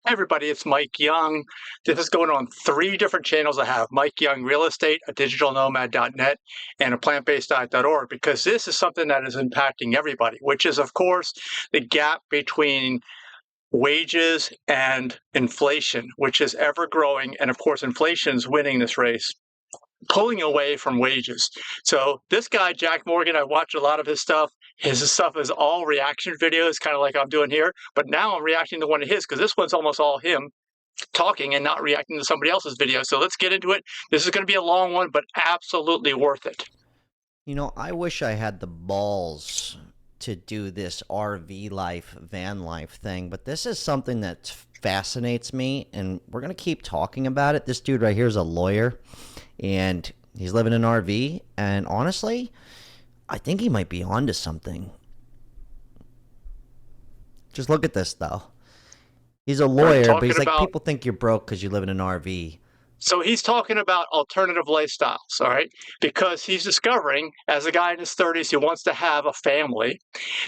Hey everybody, it's Mike Young. This is going on three different channels I have: Mike Young Real Estate, a digitalnomad.net, and a plantbaseddiet.org, because this is something that is impacting everybody, which is, of course, the gap between wages and inflation, which is ever growing. And of course, inflation is winning this race, pulling away from wages. So this guy, Jack Morgan, I watched a lot of his stuff. His stuff is all reaction videos, kind of like I'm doing here. But now I'm reacting to one of his because this one's almost all him talking and not reacting to somebody else's video. So let's get into it. This is going to be a long one, but absolutely worth it. You know, I wish I had the balls to do this RV life, van life thing, but this is something that fascinates me, and we're going to keep talking about it. This dude right here is a lawyer, and he's living in an RV, and honestly, I think he might be onto something. Just look at this, though. He's a lawyer, but he's like, people think you're broke because you live in an RV. So he's talking about alternative lifestyles, all right? Because he's discovering, as a guy in his 30s who wants to have a family,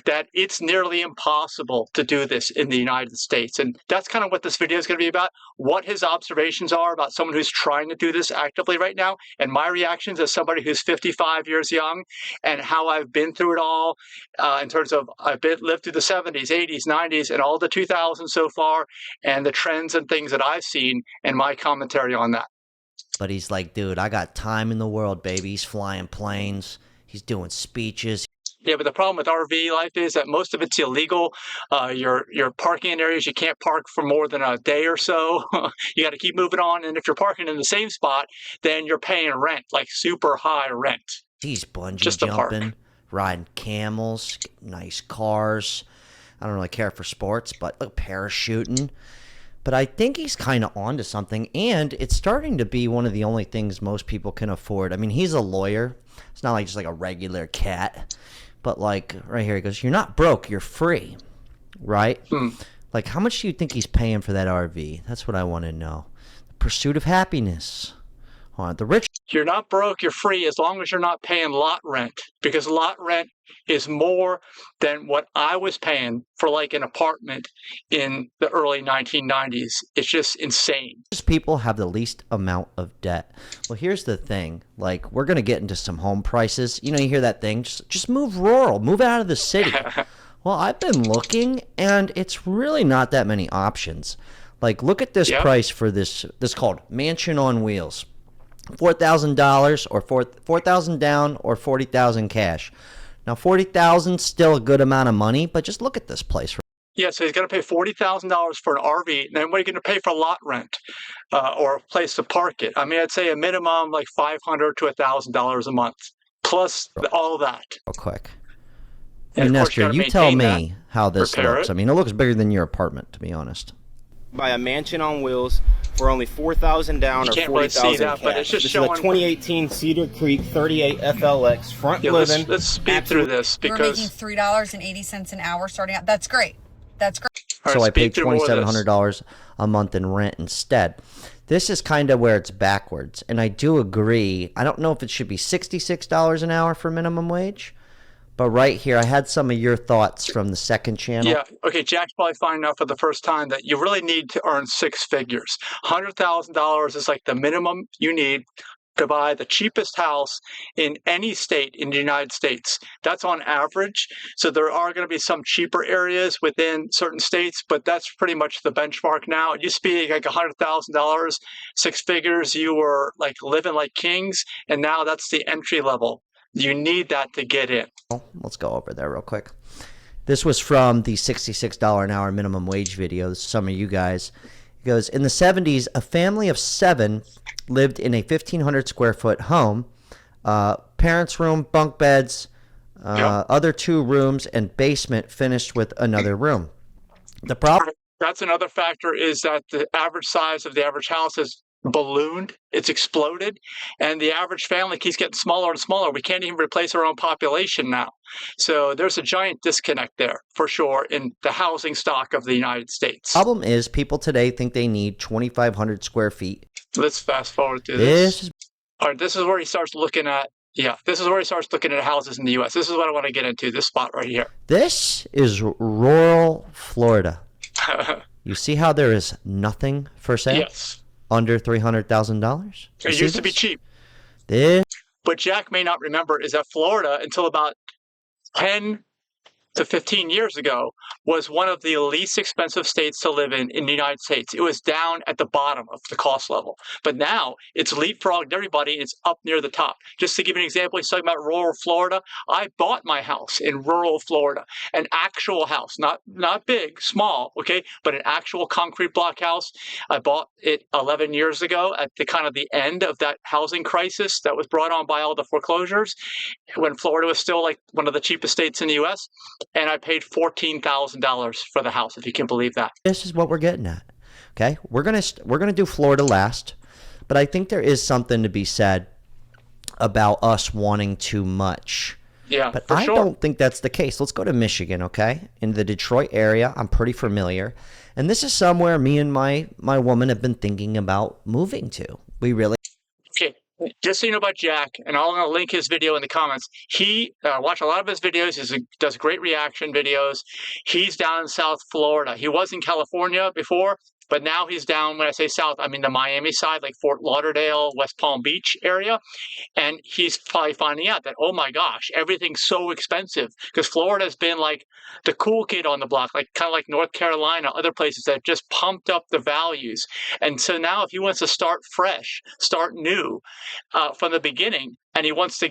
that it's nearly impossible to do this in the United States. And that's kind of what this video is going to be about, what his observations are about someone who's trying to do this actively right now, and my reactions as somebody who's 55 years young, and how I've been through it all in terms of lived through the 70s, 80s, 90s, and all the 2000s so far, and the trends and things that I've seen, and my commentary on that. But he's like, dude, I got time in the world, baby. He's flying planes. He's doing speeches. Yeah, but the problem with RV life is that most of it's illegal. Your parking in areas you can't park for more than a day or so. You got to keep moving on. And if you're parking in the same spot, then you're paying rent, like super high rent. He's bungee jumping, riding camels, nice cars. I don't really care for sports, but look, parachuting. But I think he's kind of onto something, and it's starting to be one of the only things most people can afford. I mean, he's a lawyer. It's not like just like a regular cat. But like right here, he goes, you're not broke, you're free, right? Like, how much do you think he's paying for that RV? That's what I want to know. The pursuit of happiness. The rich. You're not broke, you're free, as long as you're not paying lot rent, because lot rent is more than what I was paying for like an apartment in the early 1990s. It's just insane. People have the least amount of debt. Well, here's the thing. Like, we're going to get into some home prices. You know, you hear that thing, just move rural, move out of the city. Well, I've been looking, and it's really not that many options. Like, look at this price for this called Mansion on Wheels. $4,000 or $4,000 down or $40,000 cash. Now, $40,000 still a good amount of money, but just look at this place. Yeah, so he's going to pay $40,000 for an RV. And then what are you going to pay for lot rent or a place to park it? I mean, I'd say a minimum like $500 to $1,000 a month, plus all that. Real quick. And Nestor, you tell me how this looks. I mean, it looks bigger than your apartment, to be honest. Buy a mansion on wheels for only $4,000 down or $40,000 cash. But it's just this showing is a 2018 Cedar Creek 38 FLX front living. Let's speed through this because we're making $3.80 an hour starting out. That's great. That's great. So I paid $2,700 a month in rent instead. This is kind of where it's backwards, and I do agree. I don't know if it should be $66 an hour for minimum wage. But right here, I had some of your thoughts from the second channel. Yeah, okay, Jack's probably finding out for the first time that you really need to earn six figures. $100,000 is like the minimum you need to buy the cheapest house in any state in the United States. That's on average. So there are going to be some cheaper areas within certain states, but that's pretty much the benchmark now. It used to be like $100,000, six figures, you were like living like kings, and now that's the entry level. You need that to get in. Let's go over there real quick. This was from the $66 an hour minimum wage video. This is some of you guys. It goes, in the 70s, a family of 7 lived in a 1,500 square foot home. Parents' room, bunk beds, other 2 rooms, and basement finished with another room. The problem. That's another factor, is that the average size of the average house is ballooned, it's exploded, and the average family keeps getting smaller and smaller. We can't even replace our own population now. So there's a giant disconnect there, for sure, in the housing stock of the United States. Problem is, people today think they need 2,500 square feet. Let's fast forward to this. All right, this is where he starts looking at, this is where he starts looking at houses in the U.S. This is what I want to get into, this spot right here. This is rural Florida. You see how there is nothing for sale? Yes. Under $300,000? It used to be cheap. This What Jack may not remember is that Florida, until about 10 to 15 years ago, was one of the least expensive states to live in the United States. It was down at the bottom of the cost level. But now it's leapfrogged everybody. It's up near the top. Just to give you an example, he's talking about rural Florida. I bought my house in rural Florida, an actual house, not big, small, okay, but an actual concrete block house. I bought it 11 years ago at the kind of the end of that housing crisis that was brought on by all the foreclosures, when Florida was still like one of the cheapest states in the U.S., and I paid $14,000 for the house, if you can believe that. This is what we're getting at. Okay, we're gonna do Florida last, but I think there is something to be said about us wanting too much. Yeah, but for I sure. don't think that's the case. Let's go to Michigan, okay? In the Detroit area, I'm pretty familiar, and this is somewhere me and my woman have been thinking about moving to. We really. Okay, just so you know about Jack, and I'm going to link his video in the comments. He watch a lot of his videos. He does great reaction videos. He's down in South Florida. He was in California before, but now he's down, when I say south, I mean the Miami side, like Fort Lauderdale, West Palm Beach area. And he's probably finding out that, oh my gosh, everything's so expensive, because Florida's been like the cool kid on the block, like kind of like North Carolina, other places that just pumped up the values. And so now if he wants to start fresh, start new from the beginning, and he wants to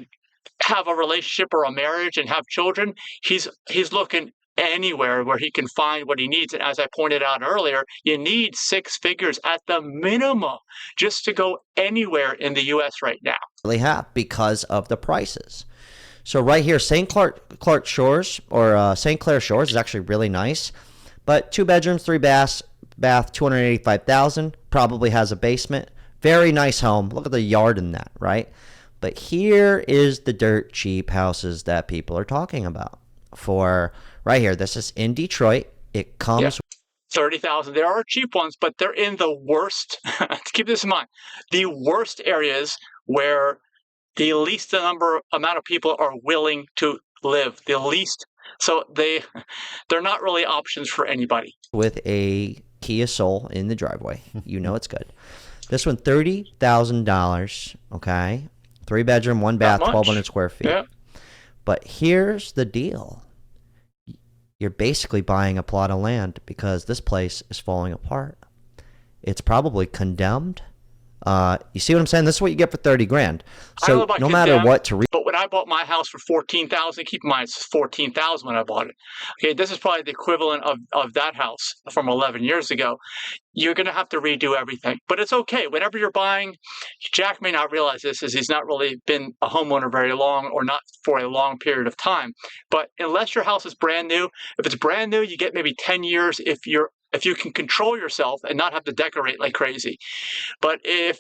have a relationship or a marriage and have children, he's looking anywhere where he can find what he needs. And as I pointed out earlier, you need 6 figures at the minimum just to go anywhere in the U.S. right now. Really have, because of the prices. So right here, St. Clark Shores, or St. Clair Shores, is actually really nice, but 2 bedrooms, 3 bath, $285,000. Probably has a basement. Very nice home. Look at the yard in that, right? But here is the dirt cheap houses that people are talking about. For right here, this is in Detroit. It comes. $30,000. There are cheap ones, but they're in the worst. Keep this in mind: the worst areas where the least amount of people are willing to live. The least, so they're not really options for anybody. With a Kia Soul in the driveway, you know it's good. This one, $30,000. Okay, 3 bedroom, 1 bath, 1,200 square feet. Yeah. But here's the deal. You're basically buying a plot of land because this place is falling apart. It's probably condemned. You see what I'm saying? This is what you get for 30 grand. So no matter what but when I bought my house for $14,000, keep in mind it's $14,000 when I bought it. Okay, this is probably the equivalent of that house from 11 years ago. You're going to have to redo everything, but it's okay. Whenever you're buying, Jack may not realize this, as he's not really been a homeowner very long, or not for a long period of time. But unless your house is brand new, if it's brand new, you get maybe 10 years if you can control yourself and not have to decorate like crazy. But if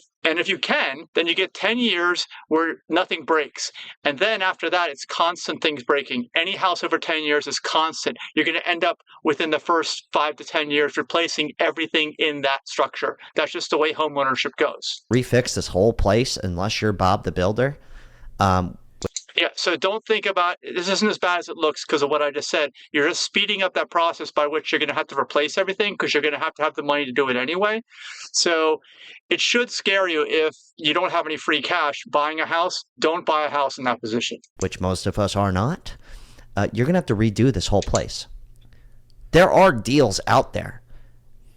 you can, then you get 10 years where nothing breaks. And then after that, it's constant things breaking. Any house over 10 years is constant. You're going to end up within the first 5 to 10 years replacing everything in that structure. That's just the way homeownership goes. Refix this whole place unless you're Bob the Builder. Yeah, so don't think about this isn't as bad as it looks because of what I just said. You're just speeding up that process by which you're going to have to replace everything, because you're going to have the money to do it anyway. So it should scare you if you don't have any free cash buying a house. Don't buy a house in that position. Which most of us are not. You're going to have to redo this whole place. There are deals out there,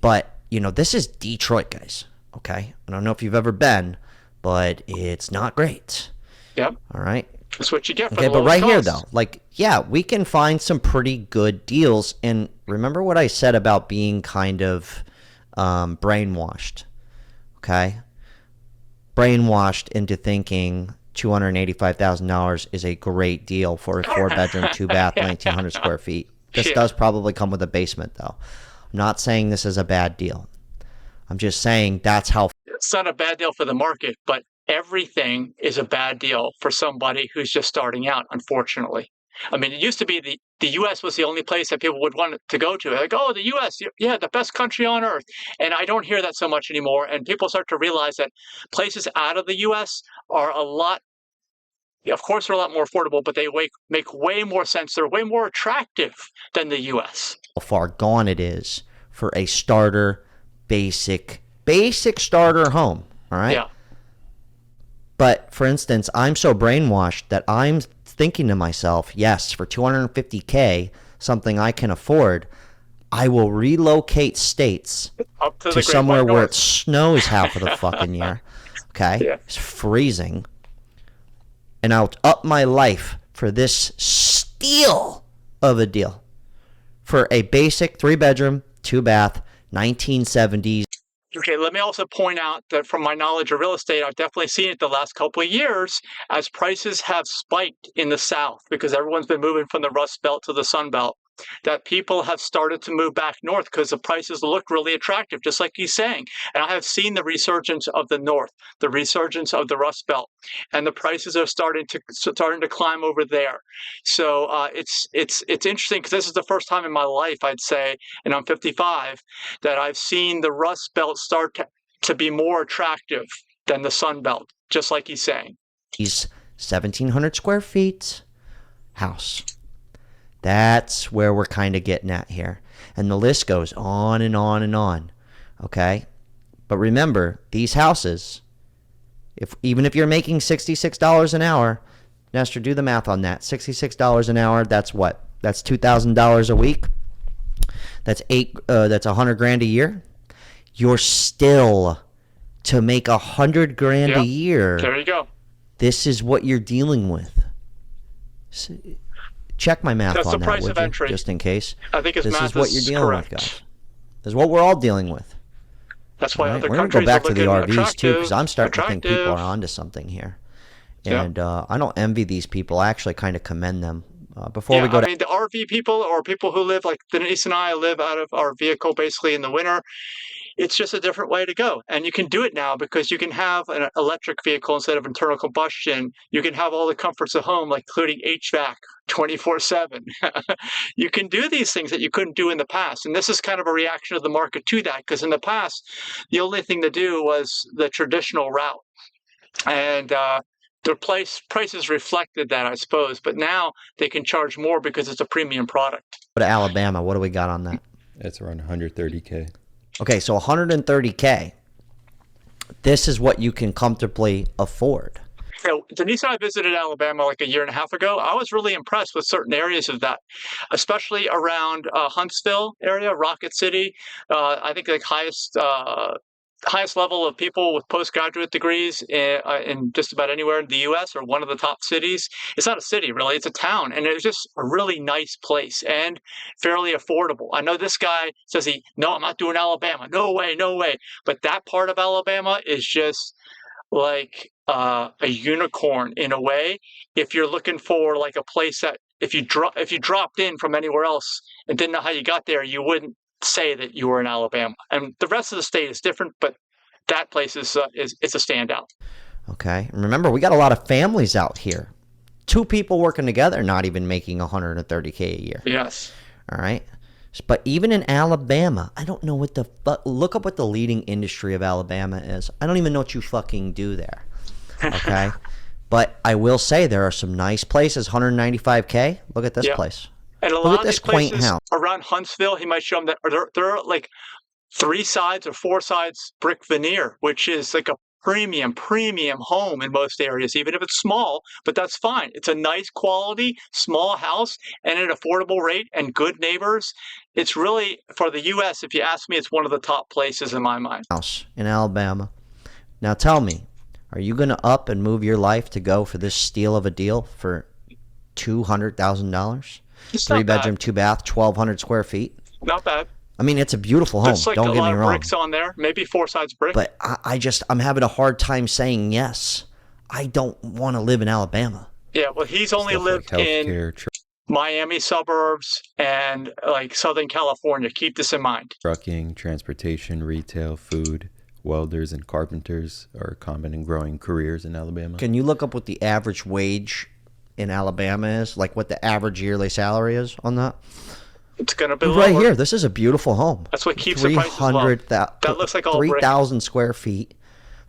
but this is Detroit, guys. Okay, I don't know if you've ever been, but it's not great. Yep. All right. That's what you get for okay, the but right cost. here, though, we can find some pretty good deals. And remember what I said about being kind of brainwashed, okay? Brainwashed into thinking $285,000 is a great deal for a 4-bedroom, 2-bath, 1,900 square feet. This does probably come with a basement, though. I'm not saying this is a bad deal. I'm just saying that's how. It's not a bad deal for the market, but everything is a bad deal for somebody who's just starting out, unfortunately. I mean, it used to be the U.S. was the only place that people would want to go to. Like, oh, the U.S., yeah, the best country on earth. And I don't hear that so much anymore. And people start to realize that places out of the U.S. are a lot, of course, they're a lot more affordable, but they make way more sense. They're way more attractive than the U.S. How far gone it is for a starter, basic starter home. All right. Yeah. But for instance, I'm so brainwashed that I'm thinking to myself, yes, for $250K, something I can afford, I will relocate states Up to to the somewhere Great White where North. it snows half of the fucking year. Okay? Yeah. It's freezing. And I'll up my life for this steal of a deal. For a basic 3-bedroom, 2-bath, 1970s. Okay, let me also point out that from my knowledge of real estate, I've definitely seen it the last couple of years as prices have spiked in the South because everyone's been moving from the Rust Belt to the Sun Belt, that people have started to move back north because the prices look really attractive, just like he's saying. And I have seen the resurgence of the North, the resurgence of the Rust Belt, and the prices are starting to climb over there. So it's interesting because this is the first time in my life, I'd say, and I'm 55, that I've seen the Rust Belt start to be more attractive than the Sun Belt, just like he's saying. He's 1,700 square feet house. That's where we're kind of getting at here. And the list goes on and on and on. Okay? But remember, these houses, even if you're making $66 an hour, Nestor, do the math on that. $66 an hour, that's what? That's $2,000 a week. That's $100,000 a year. You're still to make $100,000 a year. There you go. This is what you're dealing with. Check my math That's on the that, price would of you? entry. Just in case. I think his This math is what you're dealing correct. with, guys. This is what we're all dealing with. That's why other We're going to countries go back are to the looking RVs too, because I'm starting to think people are attractive. onto something here. And I don't envy these people. I actually kind of commend them. Before we go I mean, the RV people or people who live like Denise and I live out of our vehicle basically in the winter. It's just a different way to go. And you can do it now because you can have an electric vehicle instead of internal combustion. You can have all the comforts of home, like including HVAC 24/7. You can do these things that you couldn't do in the past. And this is kind of a reaction of the market to that, because in the past, the only thing to do was the traditional route. And their prices reflected that, I suppose. But now they can charge more because it's a premium product. to Alabama, what do we got on that? It's around 130K. Okay, so 130K. This is what you can comfortably afford. Denise and I visited Alabama like a year and a half ago. I was really impressed with certain areas of that, especially around Huntsville area, Rocket City. I think the highest level of people with postgraduate degrees in just about anywhere in the U.S. or one of the top cities. It's not a city, really. It's a town. And it's just a really nice place and fairly affordable. I know this guy says no, I'm not doing Alabama. No way, no way. But that part of Alabama is just like a unicorn in a way. If you're looking for like a place that if you dropped in from anywhere else and didn't know how you got there, you wouldn't say that you were in Alabama. And the rest of the state is different, but that place is it's a standout. Okay. And remember, we got a lot of families out here. 2 people working together, not even making $130K a year. Yes. All right. But even in Alabama, I don't know what the fuck. Look up what the leading industry of Alabama is. I don't even know what you fucking do there. Okay. But I will say there are some nice places. 195K. Look at this place. And a Look lot at of this these quaint places house. around Huntsville, he might show them that there are like 3 sides or 4 sides brick veneer, which is like a premium home in most areas, even if it's small, but that's fine. It's a nice quality, small house and an affordable rate and good neighbors. It's really, for the U.S., if you ask me, it's one of the top places in my mind. House in Alabama. Now tell me, are you going to up and move your life to go for this steal of a deal for $200,000? It's 3-bedroom, 2-bath, 1,200 square feet. Not bad. I mean, it's a beautiful home. There's like Don't a get lot me of wrong. bricks on there, maybe 4 sides brick. But I'm having a hard time saying yes. I don't want to live in Alabama. Yeah, well, he's only Stuff lived like in healthcare, Miami suburbs and like Southern California. Keep this in mind. trucking, transportation, retail, food. Welders and carpenters are common and growing careers in Alabama. Can you look up what the average wage in Alabama is? Like what the average yearly salary is on that? It's going to be Right lower. here. This is a beautiful home. That's what keeps the prices low. That looks like all brick. 3,000 square feet,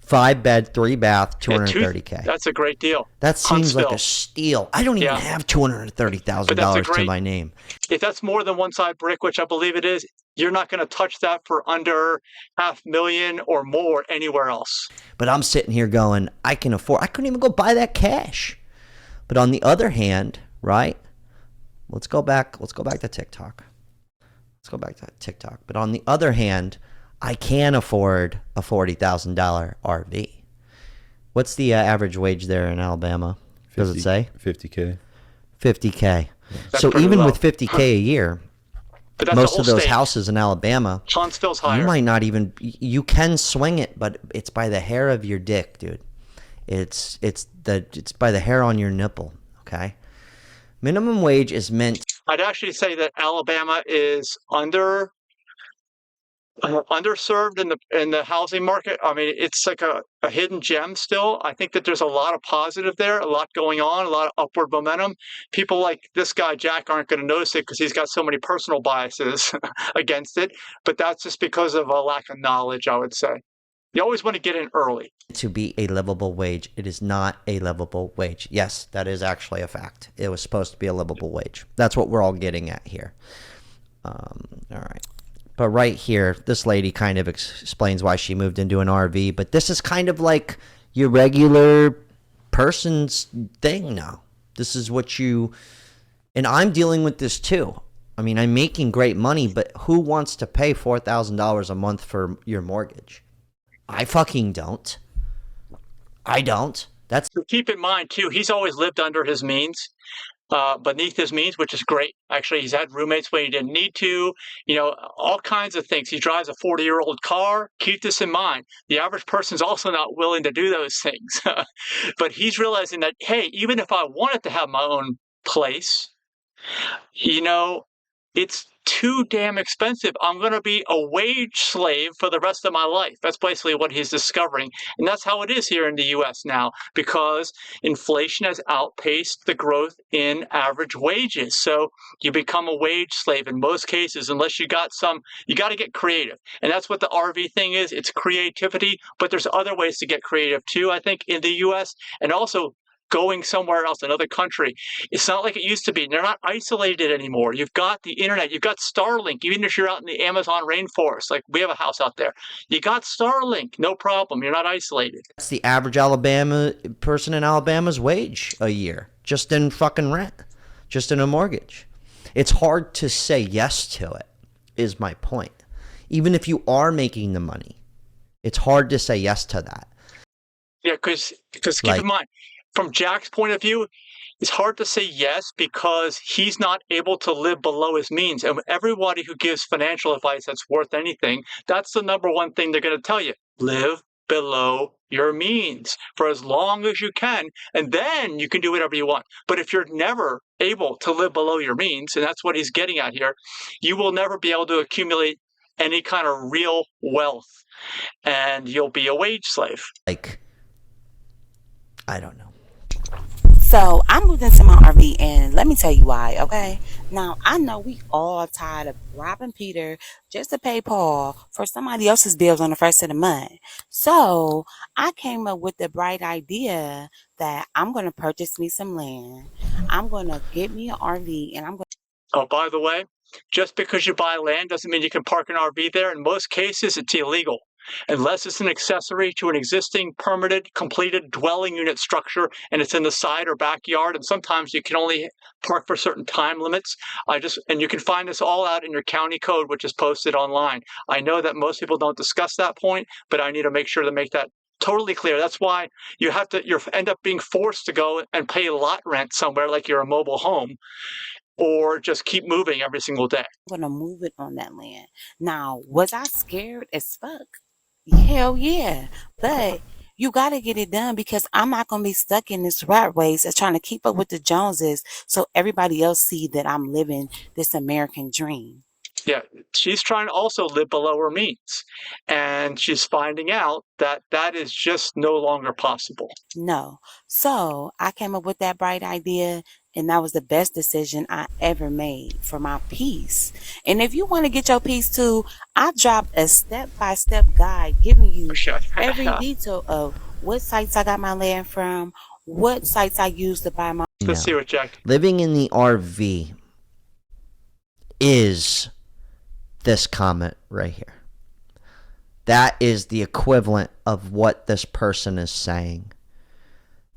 5-bed, 3-bath, Yeah, 230K. That's a great deal. That seems like Huntsville. a steal. I don't even Yeah. have But that's a $230,000 to great- my name. If that's more than 1 side brick, which I believe it is, you're not going to touch that for under $500,000 or more anywhere else. But I'm sitting here going, I couldn't even go buy that cash. But on the other hand, right? Let's go back to TikTok. But on the other hand, I can afford a $40,000 RV. What's the average wage there in Alabama? Does it say? $50K. $50K. That's So even low. with $50K a year, most of those houses in Alabama, Huntsville's higher. you might not even, you can swing it, but it's by the hair of your dick, dude. It's by the hair on your nipple, okay? Minimum wage is meant. I'd actually say that Alabama is underserved in the housing market. I mean, it's like a hidden gem still. I think that there's a lot of positive there, a lot going on, a lot of upward momentum. People like this guy, Jack, aren't going to notice it because he's got so many personal biases against it. But that's just because of a lack of knowledge, I would say. You always want to get in early. To be a livable wage. It is not a livable wage. Yes, that is actually a fact. It was supposed to be a livable wage. That's what we're all getting at here. All right. But right here, this lady kind of explains why she moved into an RV. But this is kind of like your regular person's thing now. This is what you... And I'm dealing with this too. I mean, I'm making great money, but who wants to pay $4,000 a month for your mortgage? I fucking don't. I don't. That's... Keep in mind, too, he's always lived under his means. Beneath his means, which is great. Actually, he's had roommates when he didn't need to, all kinds of things. He drives a 40-year-old car. Keep this in mind. The average person's also not willing to do those things. But he's realizing that, hey, even if I wanted to have my own place, it's too damn expensive. I'm going to be a wage slave for the rest of my life. That's basically what he's discovering. And that's how it is here in the U.S. now, because inflation has outpaced the growth in average wages. So you become a wage slave in most cases, unless you got to get creative. And that's what the RV thing is. It's creativity, but there's other ways to get creative too, I think, in the U.S. and also going somewhere else, another country. It's not like it used to be. They're not isolated anymore. You've got the internet. You've got Starlink. Even if you're out in the Amazon rainforest, like we have a house out there, you got Starlink. No problem. You're not isolated. That's the average person in Alabama's wage a year, just in fucking rent, just in a mortgage. It's hard to say yes to it, is my point. Even if you are making the money, it's hard to say yes to that. Yeah, because keep in mind, from Jack's point of view, it's hard to say yes because he's not able to live below his means. And everybody who gives financial advice that's worth anything, that's the number one thing they're going to tell you. Live below your means for as long as you can, and then you can do whatever you want. But if you're never able to live below your means, and that's what he's getting at here, you will never be able to accumulate any kind of real wealth, and you'll be a wage slave. I don't know. So I moved into my RV, and let me tell you why, okay? Now, I know we all tired of robbing Peter just to pay Paul for somebody else's bills on the first of the month. So I came up with the bright idea that I'm going to purchase me some land. I'm going to get me an RV, and I'm going to... Oh, by the way, just because you buy land doesn't mean you can park an RV there. In most cases, it's illegal, unless it's an accessory to an existing permitted, completed dwelling unit structure, and it's in the side or backyard. And sometimes you can only park for certain time limits. And you can find this all out in your county code, which is posted online. I know that most people don't discuss that point, but I need to make sure to make that totally clear. That's why you end up being forced to go and pay lot rent somewhere like you're a mobile home, or just keep moving every single day. I'm going to move it on that land. Now, was I scared as fuck? Hell yeah. But you got to get it done, because I'm not going to be stuck in this rat race of trying to keep up with the Joneses so everybody else see that I'm living this American dream. Yeah, she's trying to also live below her means, and she's finding out that that is just no longer possible. No. So I came up with that bright idea, and that was the best decision I ever made for my peace. And if you want to get your peace too, I dropped a step-by-step guide giving you every detail of what sites I got my land from, what sites I use to buy my... Let's see what Jack... Living in the RV is this comment right here. That is the equivalent of what this person is saying.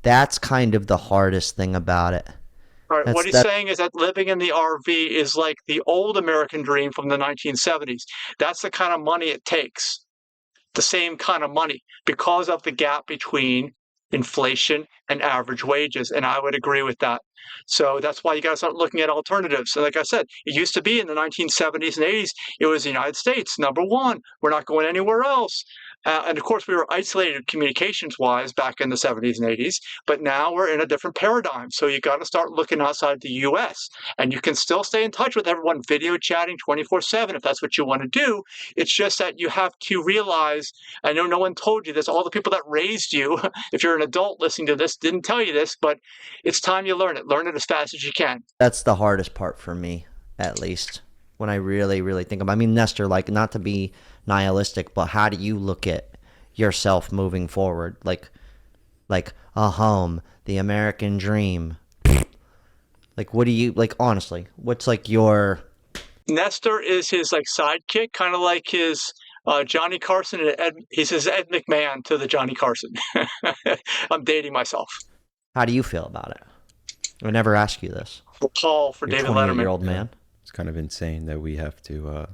That's kind of the hardest thing about it. All right, what he's saying is that living in the RV is like the old American dream from the 1970s. That's the kind of money it takes, the same kind of money, because of the gap between inflation and average wages. And I would agree with that. So that's why you got to start looking at alternatives. And like I said, it used to be in the 1970s and 80s, it was the United States, number one. We're not going anywhere else. And of course, we were isolated communications-wise back in the 70s and 80s, but now we're in a different paradigm. So you got to start looking outside the U.S. And you can still stay in touch with everyone, video chatting 24/7 if that's what you want to do. It's just that you have to realize, I know no one told you this, all the people that raised you, if you're an adult listening to this, didn't tell you this, but it's time you learn it. Learn it as fast as you can. That's the hardest part for me, at least, when I really, really think about it. I mean, Nestor, like, not to be nihilistic, but how do you look at yourself moving forward? Like a home, the American dream. Like, what do you, like, honestly, what's like your... Nestor is his like sidekick, kind of like his Johnny Carson. And he's his Ed McMahon to the Johnny Carson. I'm dating myself. How do you feel about it? I never ask you this. Paul for You're David 28-year-old Letterman. man. It's kind of insane that we have to,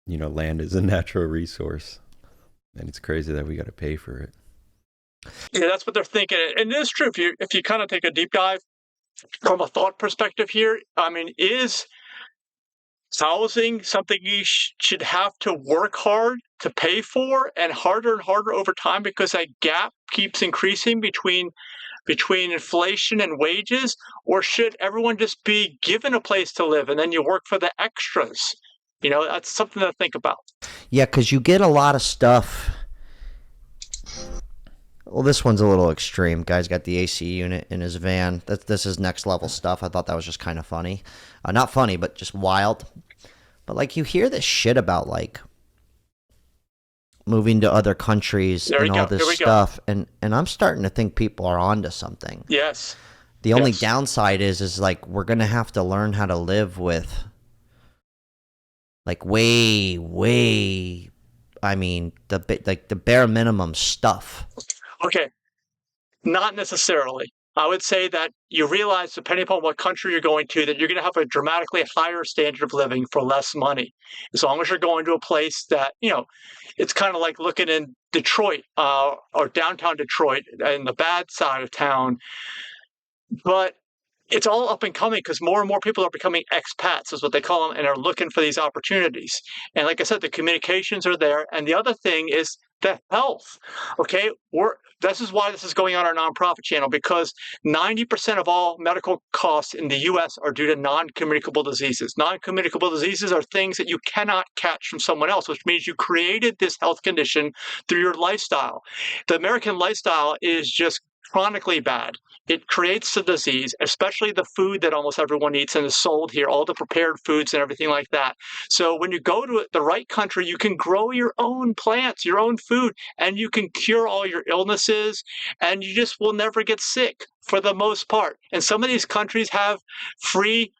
land is a natural resource. And it's crazy that we got to pay for it. Yeah, that's what they're thinking. And it is true. If you kind of take a deep dive from a thought perspective here, I mean, is housing something you should have to work hard to pay for, and harder over time because that gap keeps increasing between inflation and wages? Or should everyone just be given a place to live and then you work for the extras? You know, that's something to think about. Yeah, because you get a lot of stuff. Well, this one's a little extreme. Guy's got the AC unit in his van. This is next level stuff. I thought that was just kind of funny. Not funny, but just wild. But, like, you hear this shit about, like, moving to other countries and all this stuff. And I'm starting to think people are onto something. Yes. The only downside is like, we're going to have to learn how to live with, like, way, I mean, the bare minimum stuff. Okay. Not necessarily. I would say that you realize, depending upon what country you're going to, that you're going to have a dramatically higher standard of living for less money. As long as you're going to a place that, you know, it's kind of like looking in Detroit or downtown Detroit in the bad side of town. But it's all up and coming because more and more people are becoming expats, is what they call them, and are looking for these opportunities. And like I said, the communications are there. And the other thing is the health. Okay, this is why this is going on our nonprofit channel, because 90% of all medical costs in the U.S. are due to non-communicable diseases. Non-communicable diseases are things that you cannot catch from someone else, which means you created this health condition through your lifestyle. The American lifestyle is just chronically bad. It creates the disease, especially the food that almost everyone eats and is sold here, all the prepared foods and everything like that. So when you go to the right country, you can grow your own plants, your own food, and you can cure all your illnesses, and you just will never get sick for the most part. And some of these countries have free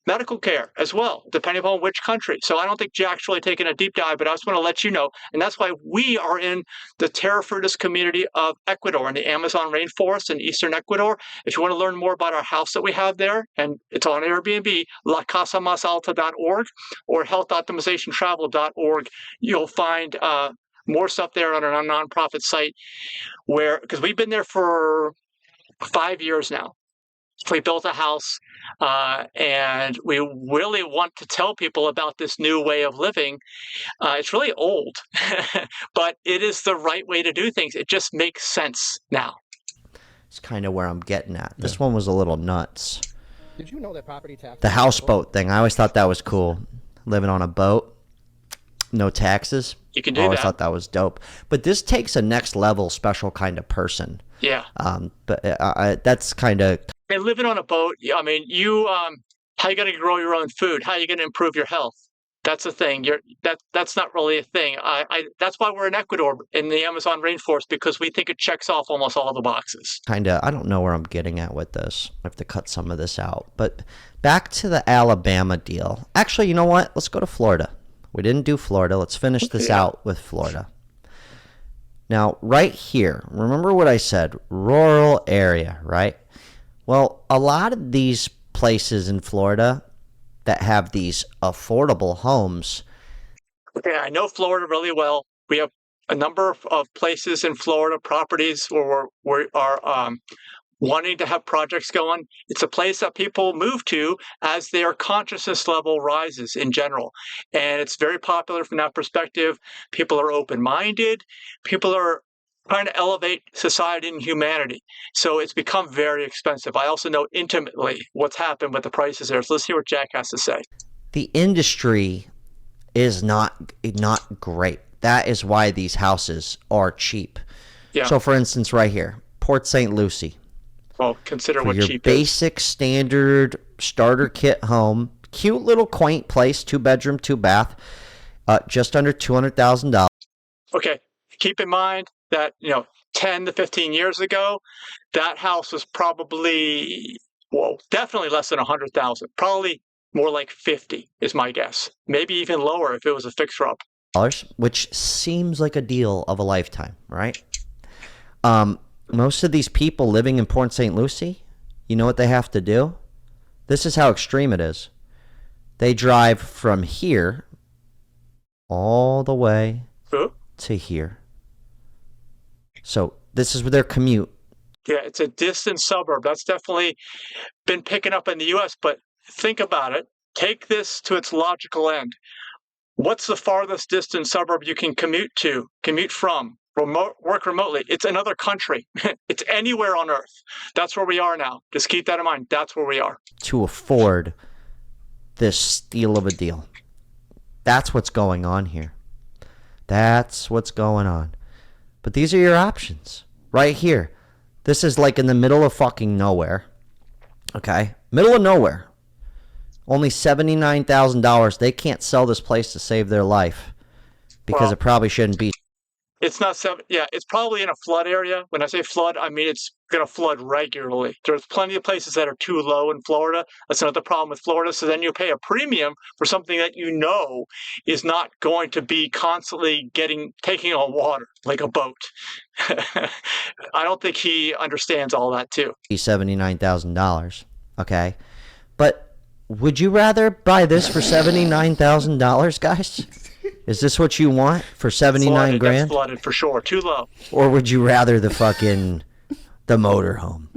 medical care as well, depending upon which country. So I don't think Jack's really taken a deep dive, but I just want to let you know. And that's why we are in the Terra Frutis community of Ecuador, in the Amazon rainforest in eastern Ecuador. If you want to learn more about our house that we have there, and it's on Airbnb, lacasamasalta.org or healthoptimizationtravel.org, you'll find more stuff there on our nonprofit site, because we've been there for 5 years now. We built a house, and we really want to tell people about this new way of living. It's really old, but it is the right way to do things. It just makes sense now. It's kind of where I'm getting at. This one was a little nuts. Did you know that property tax? The houseboat thing. I always thought that was cool. Living on a boat, no taxes. You can do I always that. thought that was dope. But this takes a next level special kind of person. Yeah. But that's kind of... And living on a boat, I mean, how are you going to grow your own food? How are you going to improve your health? That's the thing. That's not really a thing. That's why we're in Ecuador in the Amazon rainforest, because we think it checks off almost all the boxes. Kinda, I don't know where I'm getting at with this. I have to cut some of this out. But back to the Alabama deal. Actually, you know what? Let's go to Florida. We didn't do Florida. Let's finish this out with Florida. Now, right here, remember what I said, rural area, right? Well, a lot of these places in Florida that have these affordable homes. Okay, I know Florida really well. We have a number of places in Florida, properties where we are wanting to have projects going. It's a place that people move to as their consciousness level rises in general. And it's very popular from that perspective. People are open-minded. People are trying to elevate society and humanity. So it's become very expensive. I also know intimately what's happened with the prices there. So let's hear what Jack has to say. The industry is not great. That is why these houses are cheap. Yeah. So for instance, right here, Port St. Lucie. Well, consider For what your cheap is. basic standard starter kit home, cute little quaint place, 2-bedroom, 2-bath, just under $200,000. Okay, keep in mind that 10 to 15 years ago, that house was probably, well, definitely less than 100,000. Probably more like 50 is my guess. Maybe even lower if it was a fixer-up. Which seems like a deal of a lifetime, right? Most of these people living in Port St. Lucie, you know what they have to do? This is how extreme it is. They drive from here all the way to here. So this is their commute. Yeah, it's a distant suburb. That's definitely been picking up in the U.S., but think about it. Take this to its logical end. What's the farthest distant suburb you can commute from? Work remotely. It's another country. It's anywhere on earth. That's where we are now. Just keep that in mind. That's where we are. To afford this steal of a deal. That's what's going on here. That's what's going on. But these are your options. Right here. This is like in the middle of fucking nowhere. Okay? Middle of nowhere. Only $79,000. They can't sell this place to save their life. Because it probably shouldn't be. It's not it's probably in a flood area. When I say flood, I mean it's going to flood regularly. There's plenty of places that are too low in Florida. That's another problem with Florida. So then you pay a premium for something that you know is not going to be constantly taking on water, like a boat. I don't think he understands all that too. $79,000. Okay? But would you rather buy this for $79,000, guys? Is this what you want for 79 grand? That's flooded for sure. Too low. Or would you rather the motorhome?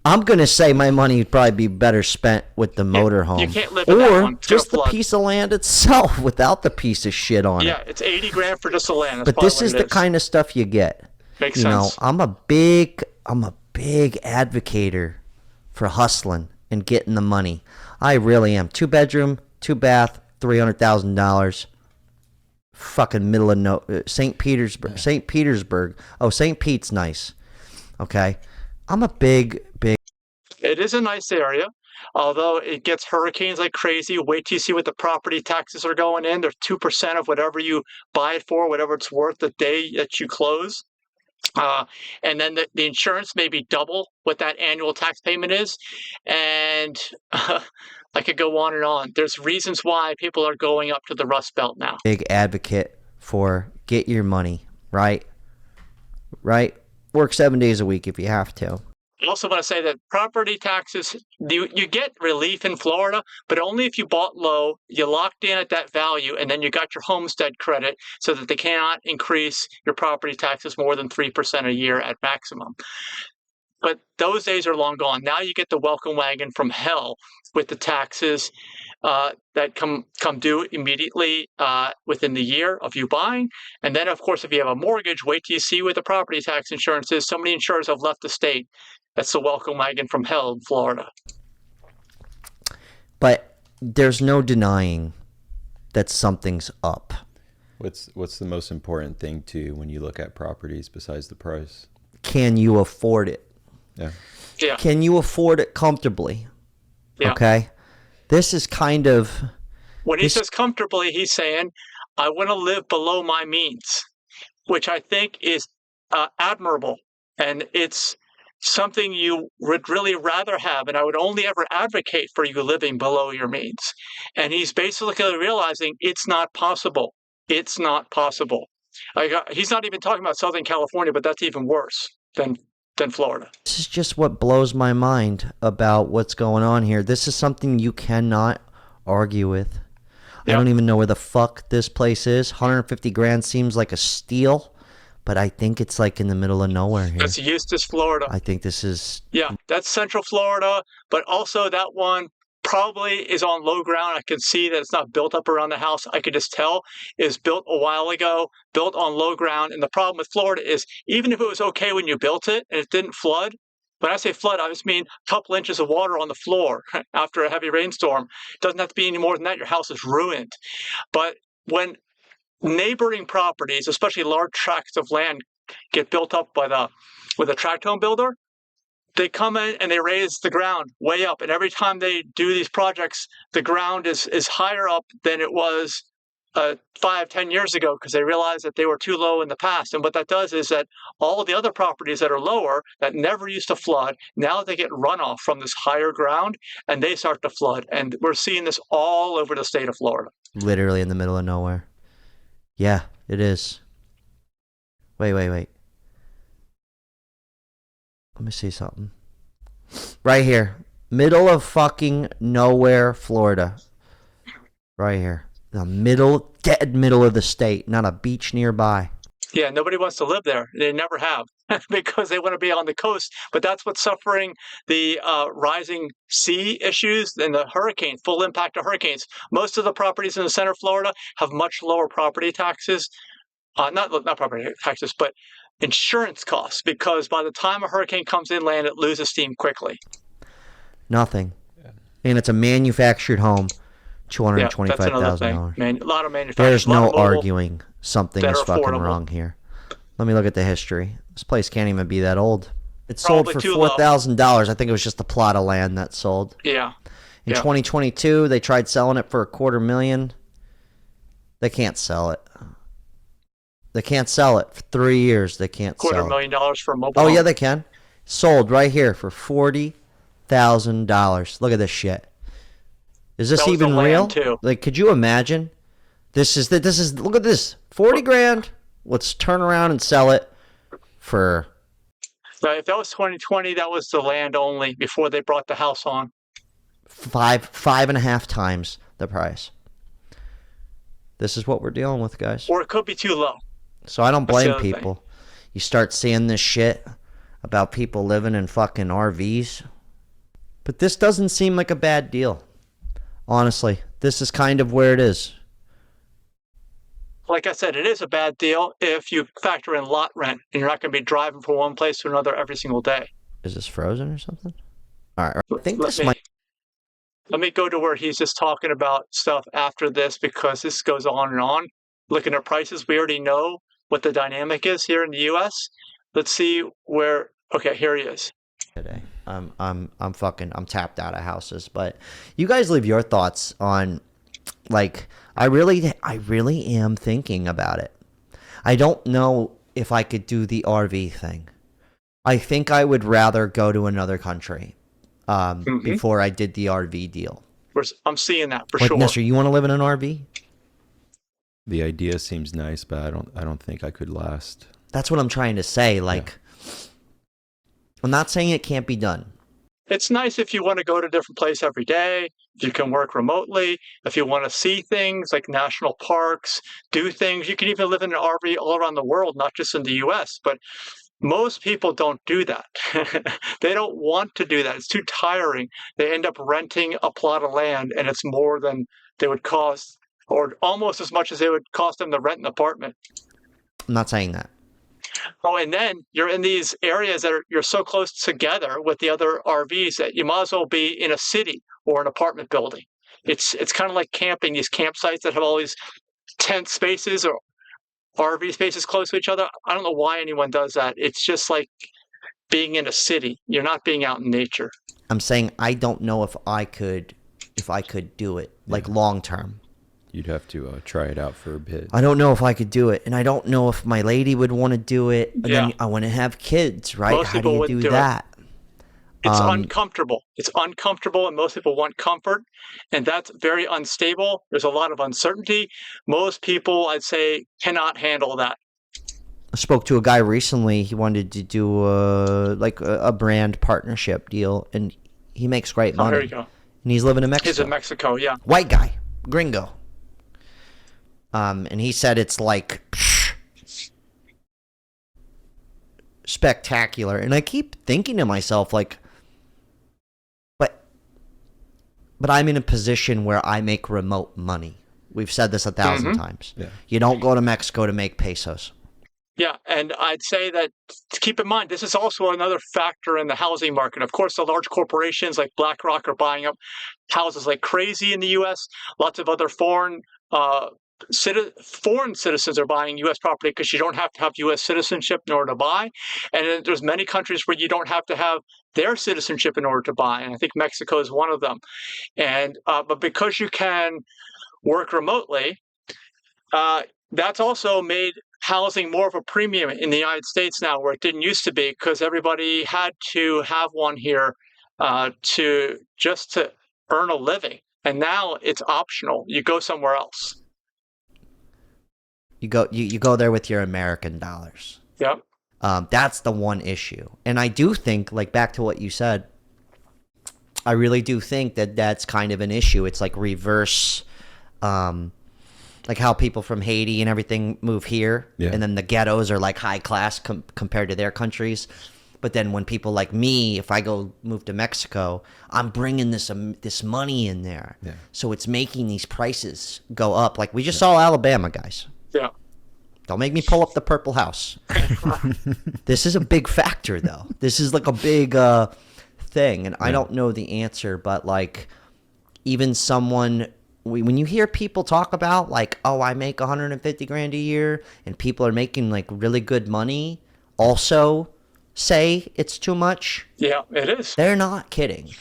I'm going to say my money would probably be better spent with the motorhome. You can't live in that one. Or just the piece of land itself without the piece of shit on it. Yeah, it's 80 grand for just the land. That's but this is the kind of stuff you get. Makes sense. I'm a big advocator for hustling and getting the money. I really am. 2-bedroom, 2-bath, $300,000. Fucking middle of St. Petersburg. St. Petersburg. Oh, St. Pete's nice. Okay. I'm a big. It is a nice area, although it gets hurricanes like crazy. Wait till you see what the property taxes are going in. They're 2% of whatever you buy it for, whatever it's worth the day that you close. And then the insurance may be double what that annual tax payment is. And I could go on and on. There's reasons why people are going up to the Rust Belt now. Big advocate for get your money, right? Right? Work 7 days a week if you have to. I also want to say that property taxes, you get relief in Florida, but only if you bought low, you locked in at that value, and then you got your homestead credit so that they cannot increase your property taxes more than 3% a year at maximum. But those days are long gone. Now you get the welcome wagon from hell with the taxes that come due immediately within the year of you buying. And then, of course, if you have a mortgage, wait till you see what the property tax insurance is. So many insurers have left the state. That's the welcome wagon from hell in Florida. But there's no denying that something's up. What's the most important thing to you when you look at properties besides the price? Can you afford it? Yeah. Can you afford it comfortably? Yeah. Okay. This is kind of When he says comfortably, he's saying, I want to live below my means, which I think is admirable. And it's something you would really rather have. And I would only ever advocate for you living below your means. And he's basically realizing it's not possible. It's not possible. He's not even talking about Southern California, but that's even worse than Florida. This is just what blows my mind about what's going on here. This is something you cannot argue with. Yep. I don't even know where the fuck this place is. 150 grand seems like a steal, but I think it's like in the middle of nowhere here. That's Eustis, Florida. I think this is... Yeah, that's Central Florida, but also that one probably is on low ground. I can see that it's not built up around the house. I could just tell it's built a while ago, built on low ground. And the problem with Florida is even if it was okay when you built it and it didn't flood, when I say flood, I just mean a couple inches of water on the floor after a heavy rainstorm. It doesn't have to be any more than that. Your house is ruined. But when neighboring properties, especially large tracts of land, get built up with a tract home builder, they come in and they raise the ground way up. And every time they do these projects, the ground is higher up than it was 5-10 years ago because they realized that they were too low in the past. And what that does is that all the other properties that are lower, that never used to flood, now they get runoff from this higher ground and they start to flood. And we're seeing this all over the state of Florida. Literally in the middle of nowhere. Yeah, it is. Wait. Let me see something. Right here. Middle of fucking nowhere, Florida. Right here. The dead middle of the state. Not a beach nearby. Yeah, nobody wants to live there. They never have because they want to be on the coast. But that's what's suffering the rising sea issues and the hurricanes, full impact of hurricanes. Most of the properties in the center of Florida have much lower property taxes. Not property taxes, but insurance costs, because by the time a hurricane comes inland, it loses steam quickly. Nothing. And it's a manufactured home. $225,000. A lot of manufacturing. There's no arguing something is fucking wrong here. Let me look at the history. This place can't even be that old. It sold for $4,000. I think it was just a plot of land that sold. Yeah. In 2022, they tried selling it for $250,000. They can't sell it. They can't sell it for 3 years. They can't sell it. $250,000 for a mobile. Oh, yeah, they can. Sold right here for $40,000. Look at this shit. Is this even real? Like, could you imagine? This is look at this. 40 grand. Let's turn around and sell it for. Right, if that was 2020, that was the land only before they brought the house on. 5.5 times the price. This is what we're dealing with, guys. Or it could be too low. So I don't blame people. You start seeing this shit about people living in fucking RVs. But this doesn't seem like a bad deal. Honestly, this is kind of where it is. Like I said, it is a bad deal if you factor in lot rent and you're not going to be driving from one place to another every single day. Is this frozen or something? All right. I think Let me go to where he's just talking about stuff after this, because this goes on and on. Looking at prices, we already know what the dynamic is here in the U.S. Let's see where. Okay, here he is. Today, I'm tapped out of houses, but you guys leave your thoughts on, like, I really am thinking about it. I don't know if I could do the RV thing. I think I would rather go to another country before I did the RV deal. I'm seeing that for sure. Nestor, you want to live in an RV? The idea seems nice, but I don't think I could last. That's what I'm trying to say. Like, I'm not saying it can't be done. It's nice if you want to go to a different place every day, if you can work remotely, if you want to see things like national parks, do things. You can even live in an RV all around the world, not just in the U.S., but most people don't do that. They don't want to do that. It's too tiring. They end up renting a plot of land, and it's more than they would cost, or almost as much as it would cost them to rent an apartment. I'm not saying that. Oh, and then you're in these areas that you're so close together with the other RVs that you might as well be in a city or an apartment building. It's kind of like camping, these campsites that have all these tent spaces or RV spaces close to each other. I don't know why anyone does that. It's just like being in a city. You're not being out in nature. I'm saying I don't know if I could do it, like long term. You'd have to try it out for a bit. I don't know if I could do it, and I don't know if my lady would want to do it. And Yeah. then I want to have kids, right? Most How do people you wouldn't do do it. that? It's uncomfortable. It's uncomfortable, and most people want comfort, and that's very unstable. There's a lot of uncertainty. Most people, I'd say, cannot handle that. I spoke to a guy recently. He wanted to do a brand partnership deal, and he makes great money. There you go. And he's living in Mexico. He's in Mexico, yeah. White guy, gringo. And he said it's like spectacular. And I keep thinking to myself, like, but I'm in a position where I make remote money. We've said this 1,000 times. Yeah. You don't go to Mexico to make pesos. Yeah, and I'd say that to keep in mind, this is also another factor in the housing market. Of course, the large corporations like BlackRock are buying up houses like crazy in the U.S. Lots of other foreign citizens are buying U.S. property because you don't have to have U.S. citizenship in order to buy. And then there's many countries where you don't have to have their citizenship in order to buy. And I think Mexico is one of them. And but because you can work remotely, that's also made housing more of a premium in the United States now, where it didn't used to be, because everybody had to have one here to earn a living. And now it's optional. You go somewhere else. You go there with your American dollars. Yep. That's the one issue. And I do think, like, back to what you said, I really do think that that's kind of an issue. It's like reverse, like how people from Haiti and everything move here. Yeah. And then the ghettos are like high class compared to their countries. But then when people like me, if I go move to Mexico, I'm bringing this money in there. Yeah. So it's making these prices go up. Like we just saw Alabama, guys. Yeah. Don't make me pull up the Purple House. This is a big factor, though. This is like a big thing, and I don't know the answer, but like even someone, when you hear people talk about like, oh, I make 150 grand a year, and people are making like really good money, also say it's too much. Yeah, it is. They're not kidding.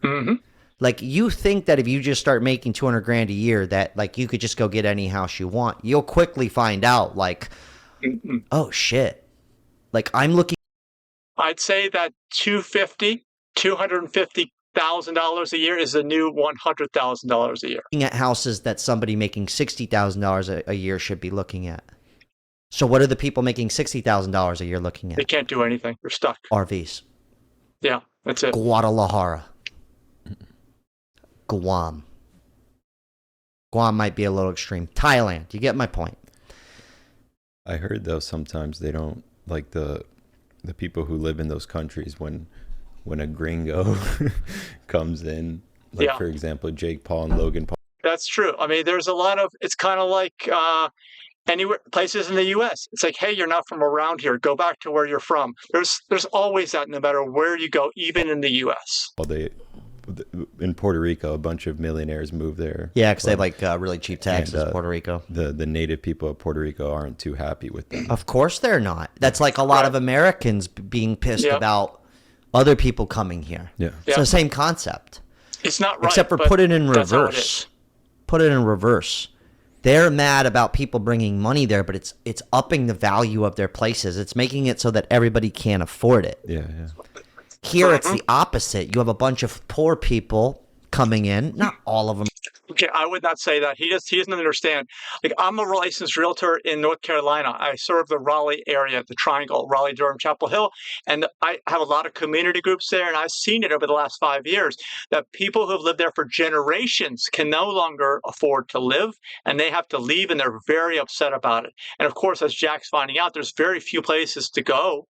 Mm-hmm. Like, you think that if you just start making 200 grand a year, that like you could just go get any house you want. You'll quickly find out, like, oh shit. Like, I'm looking. I'd say that $250,000 a year is the new $100,000 a year. At houses that somebody making $60,000 a year should be looking at. So what are the people making $60,000 a year looking at? They can't do anything. They're stuck. RVs. Yeah, that's it. Guadalajara. Guam. Guam might be a little extreme. Thailand. You get my point. I heard though sometimes they don't like the people who live in those countries when a gringo comes in, like for example Jake Paul and Logan Paul. That's true. I mean, there's a lot of, it's kind of like anywhere, places in the U.S. It's like, hey, you're not from around here. Go back to where you're from. There's always that, no matter where you go, even in the U.S. Well, in Puerto Rico, a bunch of millionaires move there. Yeah, because they have like really cheap taxes in Puerto Rico. The native people of Puerto Rico aren't too happy with them. Of course they're not. That's like a lot of Americans being pissed about other people coming here. Yeah. It's the same concept. It's not right. Except for put it in reverse. Put it in reverse. They're mad about people bringing money there, but it's upping the value of their places. It's making it so that everybody can't afford it. Yeah. Here, it's the opposite. You have a bunch of poor people coming in. Not all of them. Okay, I would not say that. He doesn't understand. Like, I'm a licensed realtor in North Carolina. I serve the Raleigh area, the Triangle, Raleigh, Durham, Chapel Hill, and I have a lot of community groups there, and I've seen it over the last 5 years that people who have lived there for generations can no longer afford to live, and they have to leave, and they're very upset about it. And of course, as Jack's finding out, there's very few places to go.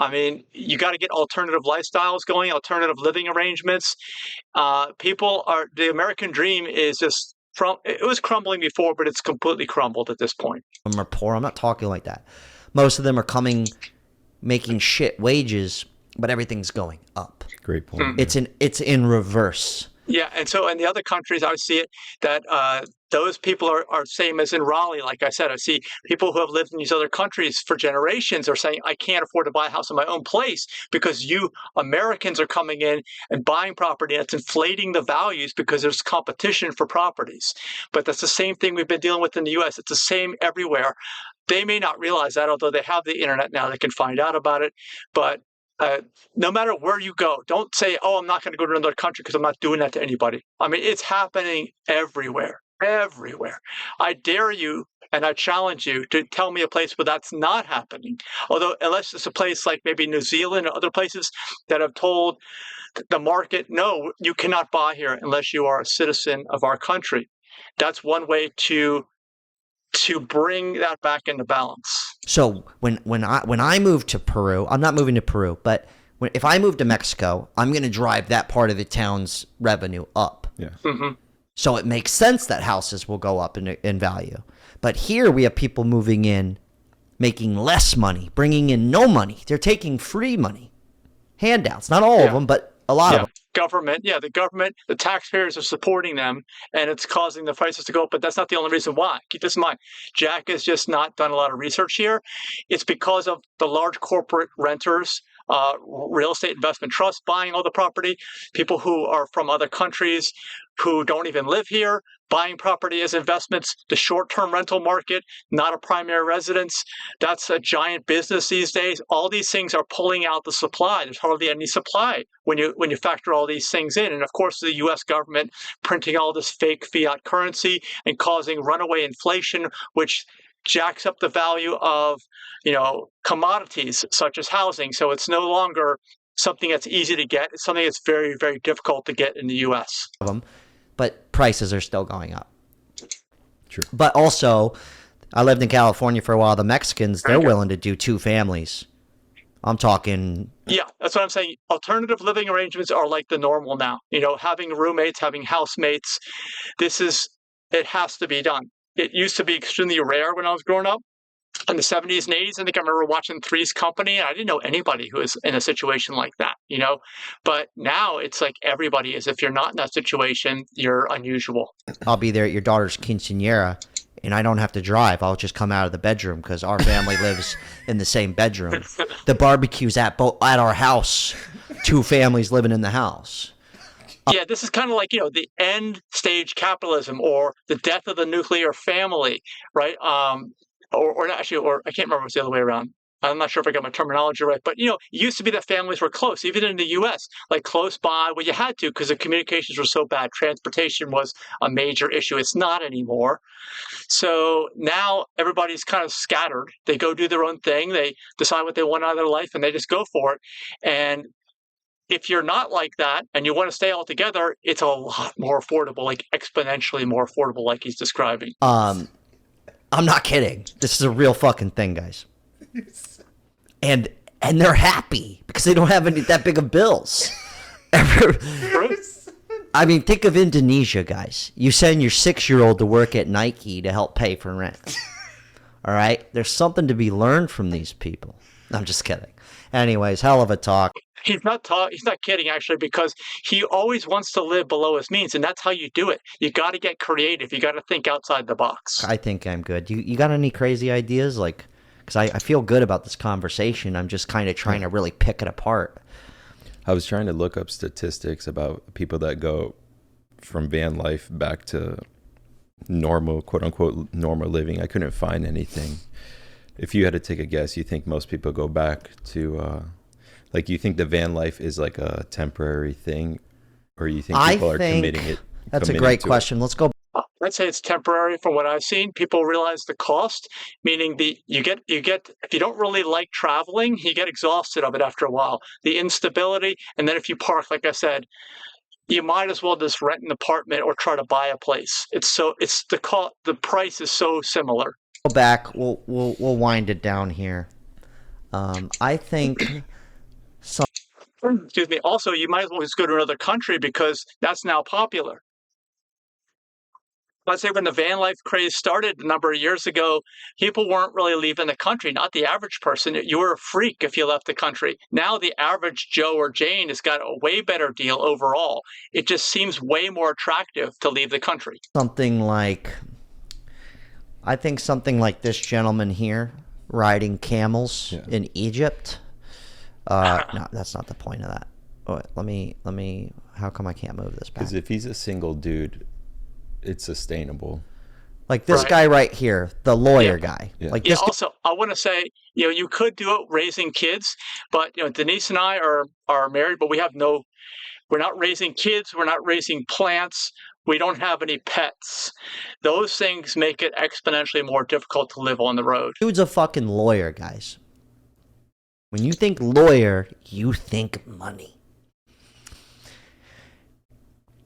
I mean, you got to get alternative lifestyles going, alternative living arrangements. The American dream is just, it was crumbling before, but it's completely crumbled at this point. Are poor. I'm not talking like that. Most of them are making shit wages, but everything's going up. Great point. It's in reverse. Yeah, and so in the other countries, I see it that those people are same as in Raleigh. Like I said, I see people who have lived in these other countries for generations are saying, I can't afford to buy a house in my own place because you Americans are coming in and buying property. It's inflating the values because there's competition for properties. But that's the same thing we've been dealing with in the U.S. It's the same everywhere. They may not realize that, although they have the internet now, they can find out about it. But no matter where you go, don't say, oh, I'm not going to go to another country because I'm not doing that to anybody. I mean, it's happening everywhere. Everywhere. I dare you and I challenge you to tell me a place where that's not happening. Although, unless it's a place like maybe New Zealand or other places that have told the market, no, you cannot buy here unless you are a citizen of our country. That's one way to bring that back into balance. So when I move to Peru, I'm not moving to Peru, but if I move to Mexico, I'm going to drive that part of the town's revenue up. Yeah. Mm-hmm. So it makes sense that houses will go up in value. But here we have people moving in, making less money, bringing in no money. They're taking free money, handouts. Not all of them, but a lot of them. The government, the taxpayers are supporting them, and it's causing the prices to go up. But that's not the only reason why. Keep this in mind. Jack has just not done a lot of research here. It's because of the large corporate renters, real estate investment trusts buying all the property, people who are from other countries who don't even live here, buying property as investments, the short-term rental market, not a primary residence. That's a giant business these days. All these things are pulling out the supply. There's hardly any supply when you factor all these things in. And of course, the U.S. government printing all this fake fiat currency and causing runaway inflation, which jacks up the value of, commodities such as housing. So it's no longer something that's easy to get. It's something that's very, very difficult to get in the U.S. But prices are still going up. True. But also, I lived in California for a while. The Mexicans, they're willing to do 2 families. I'm talking. Yeah, that's what I'm saying. Alternative living arrangements are like the normal now. Having roommates, having housemates. It has to be done. It used to be extremely rare when I was growing up. In the 70s and 80s, I think I remember watching Three's Company, and I didn't know anybody who was in a situation like that, But now it's like everybody is. If you're not in that situation, you're unusual. I'll be there at your daughter's quinceañera, and I don't have to drive. I'll just come out of the bedroom because our family lives in the same bedroom. The barbecue's at our house. 2 families living in the house. Yeah, this is kind of like, the end stage capitalism or the death of the nuclear family, right? Or I can't remember what's the other way around. I'm not sure if I got my terminology right, but it used to be that families were close, even in the U.S., like close by. Well, you had to because the communications were so bad. Transportation was a major issue. It's not anymore. So now everybody's kind of scattered. They go do their own thing. They decide what they want out of their life, and they just go for it. And if you're not like that and you want to stay all together, it's a lot more affordable, like exponentially more affordable, like he's describing. I'm not kidding. This is a real fucking thing, guys. And they're happy because they don't have that big of bills. I mean, think of Indonesia, guys. You send your 6-year-old to work at Nike to help pay for rent. All right? There's something to be learned from these people. I'm just kidding. Anyways, hell of a talk. He's not kidding, actually, because he always wants to live below his means, and that's how you do it. You got to get creative. You got to think outside the box. I think I'm good. You got any crazy ideas? Because I feel good about this conversation. I'm just kind of trying to really pick it apart. I was trying to look up statistics about people that go from van life back to normal, quote unquote, normal living. I couldn't find anything. If you had to take a guess, you think most people go back to, you think the van life is like a temporary thing, or you think people are committing it? That's a great question. Let's go. I'd say it's temporary from what I've seen. People realize the cost, meaning you get if you don't really like traveling, you get exhausted of it after a while. The instability, and then if you park, like I said, you might as well just rent an apartment or try to buy a place. The price is so similar. Go back. We'll wind it down here. I think. Excuse me. Also, you might as well just go to another country because that's now popular. I'd say when the van life craze started a number of years ago, people weren't really leaving the country, not the average person. You were a freak if you left the country. Now the average Joe or Jane has got a way better deal overall. It just seems way more attractive to leave the country. I think something like this gentleman here riding camels in Egypt. No, that's not the point of that. Oh, let me. How come I can't move this back? Because if he's a single dude, it's sustainable. Like this guy right here, the lawyer guy. Yeah. Like this. Also, I want to say, you could do it raising kids, but Denise and I are married, but we're not raising kids. We're not raising plants. We don't have any pets. Those things make it exponentially more difficult to live on the road. Dude's a fucking lawyer, guys. When you think lawyer, you think money.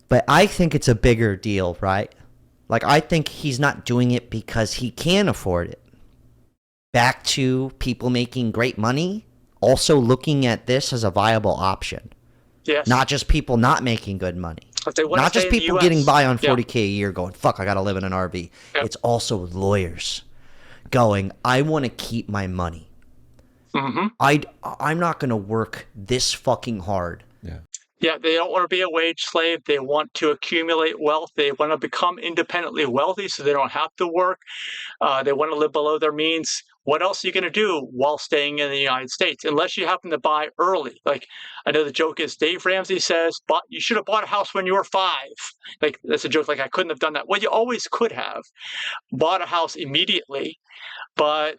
But I think it's a bigger deal, right? Like, I think he's not doing it because he can afford it. Back to people making great money, also looking at this as a viable option. Yes. Not just people not making good money. Not just people getting by on $40K a year going, fuck, I got to live in an RV. Yep. It's also lawyers going, I want to keep my money. Mm-hmm. I'm not going to work this fucking hard. Yeah, they don't want to be a wage slave. They want to accumulate wealth. They want to become independently wealthy so they don't have to work. They want to live below their means. What else are you going to do while staying in the United States? Unless you happen to buy early. Like, I know the joke is Dave Ramsey says, but you should have bought a house when you were 5. Like, that's a joke. Like, I couldn't have done that. Well, you always could have bought a house immediately, or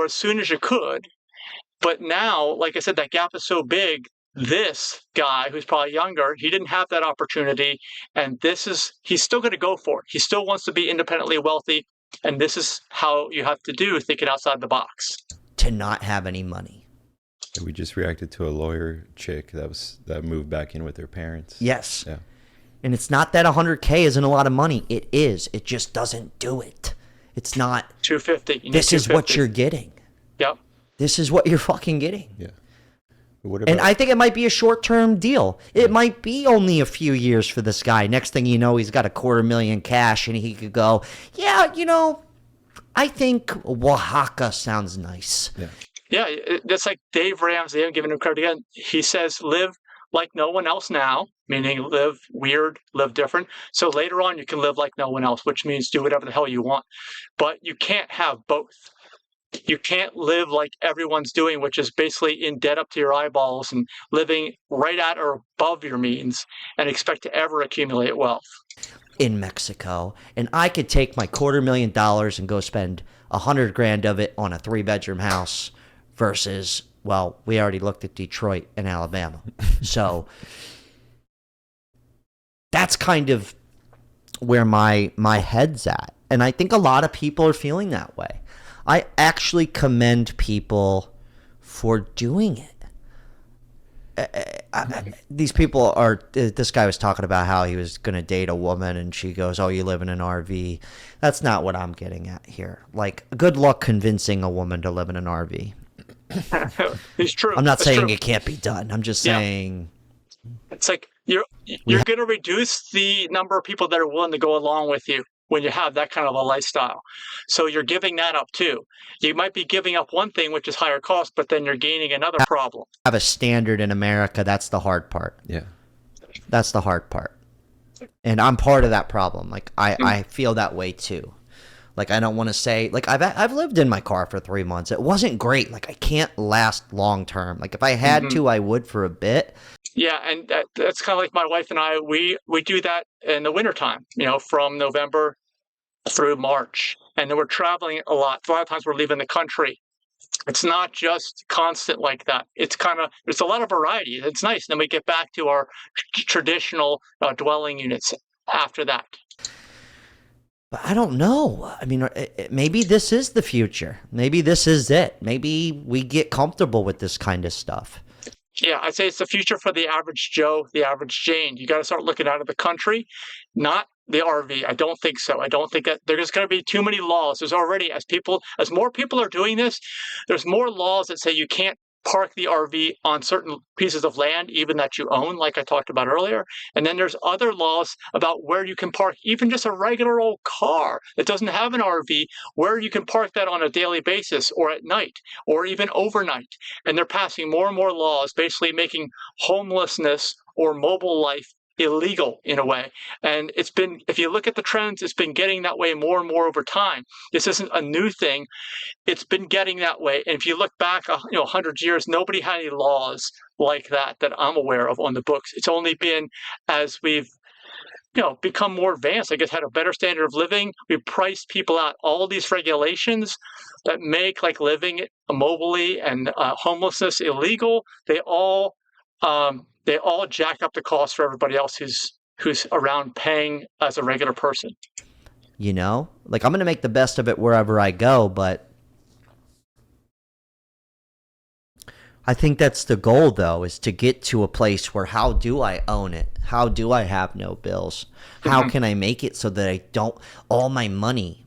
as soon as you could. But now, like I said, that gap is so big. This guy who's probably younger, he didn't have that opportunity, and he's still going to go for it. He still wants to be independently wealthy, and this is how you have to do thinking outside the box. To not have any money. We just reacted to a lawyer chick that moved back in with her parents. Yes. Yeah. And it's not that $100K isn't a lot of money. It is. It just doesn't do it. It's not. $250. This is what you're getting. Yep. This is what you're fucking getting. Yeah. And I think it might be a short-term deal. It might be only a few years for this guy. Next thing you know, he's got $250,000 cash, and he could go, I think Oaxaca sounds nice. Yeah, that's like Dave Ramsey. I'm giving him credit again. He says, live like no one else now, meaning live weird, live different. So later on, you can live like no one else, which means do whatever the hell you want. But you can't have both. You can't live like everyone's doing, which is basically in debt up to your eyeballs and living right at or above your means and expect to ever accumulate wealth. In Mexico, and I could take my $250,000 and go spend $100,000 of it on a 3-bedroom house versus, well, we already looked at Detroit and Alabama. So that's kind of where my head's at. And I think a lot of people are feeling that way. I actually commend people for doing it. These people are, this guy was talking about how he was going to date a woman and she goes, oh, you live in an RV. That's not what I'm getting at here. Like, good luck convincing a woman to live in an RV. It's true. I'm not saying it can't be done. I'm just saying. It's like you're going to reduce the number of people that are willing to go along with you when you have that kind of a lifestyle. So you're giving that up too. You might be giving up one thing, which is higher cost, but then you're gaining another problem. Have a standard in America. That's the hard part. Yeah. That's the hard part. And I'm part of that problem. Like, I feel that way too. Like, I don't want to say, like, I've lived in my car for 3 months. It wasn't great. Like, I can't last long term. Like, if I had to, I would for a bit. Yeah, and that's kind of like my wife and I. We do that in the wintertime, from November through March. And then we're traveling a lot. A lot of times we're leaving the country. It's not just constant like that. It's a lot of variety. It's nice. Then we get back to our traditional dwelling units after that. But I don't know. I mean, maybe this is the future. Maybe this is it. Maybe we get comfortable with this kind of stuff. Yeah, I'd say it's the future for the average Joe, the average Jane. You got to start looking out of the country, not the RV. I don't think so. I don't think that there's going to be too many laws. There's already, as more people are doing this, there's more laws that say you can't park the RV on certain pieces of land, even that you own, like I talked about earlier. And then there's other laws about where you can park even just a regular old car that doesn't have an RV, where you can park that on a daily basis or at night or even overnight. And they're passing more and more laws, basically making homelessness or mobile life illegal in a way. And it's been, if you look at the trends, it's been getting that way more and more over time. This isn't a new thing. It's been getting that way. And if you look back, 100 years, nobody had any laws like that I'm aware of on the books. It's only been as we've become more advanced, I guess, had a better standard of living. We've priced people out. All these regulations that make like living immobily and homelessness illegal, they all jack up the cost for everybody else who's around paying as a regular person. Like, I'm going to make the best of it wherever I go, but I think that's the goal, though, is to get to a place where how do I own it? How do I have no bills? How can I make it so that I don't all my money?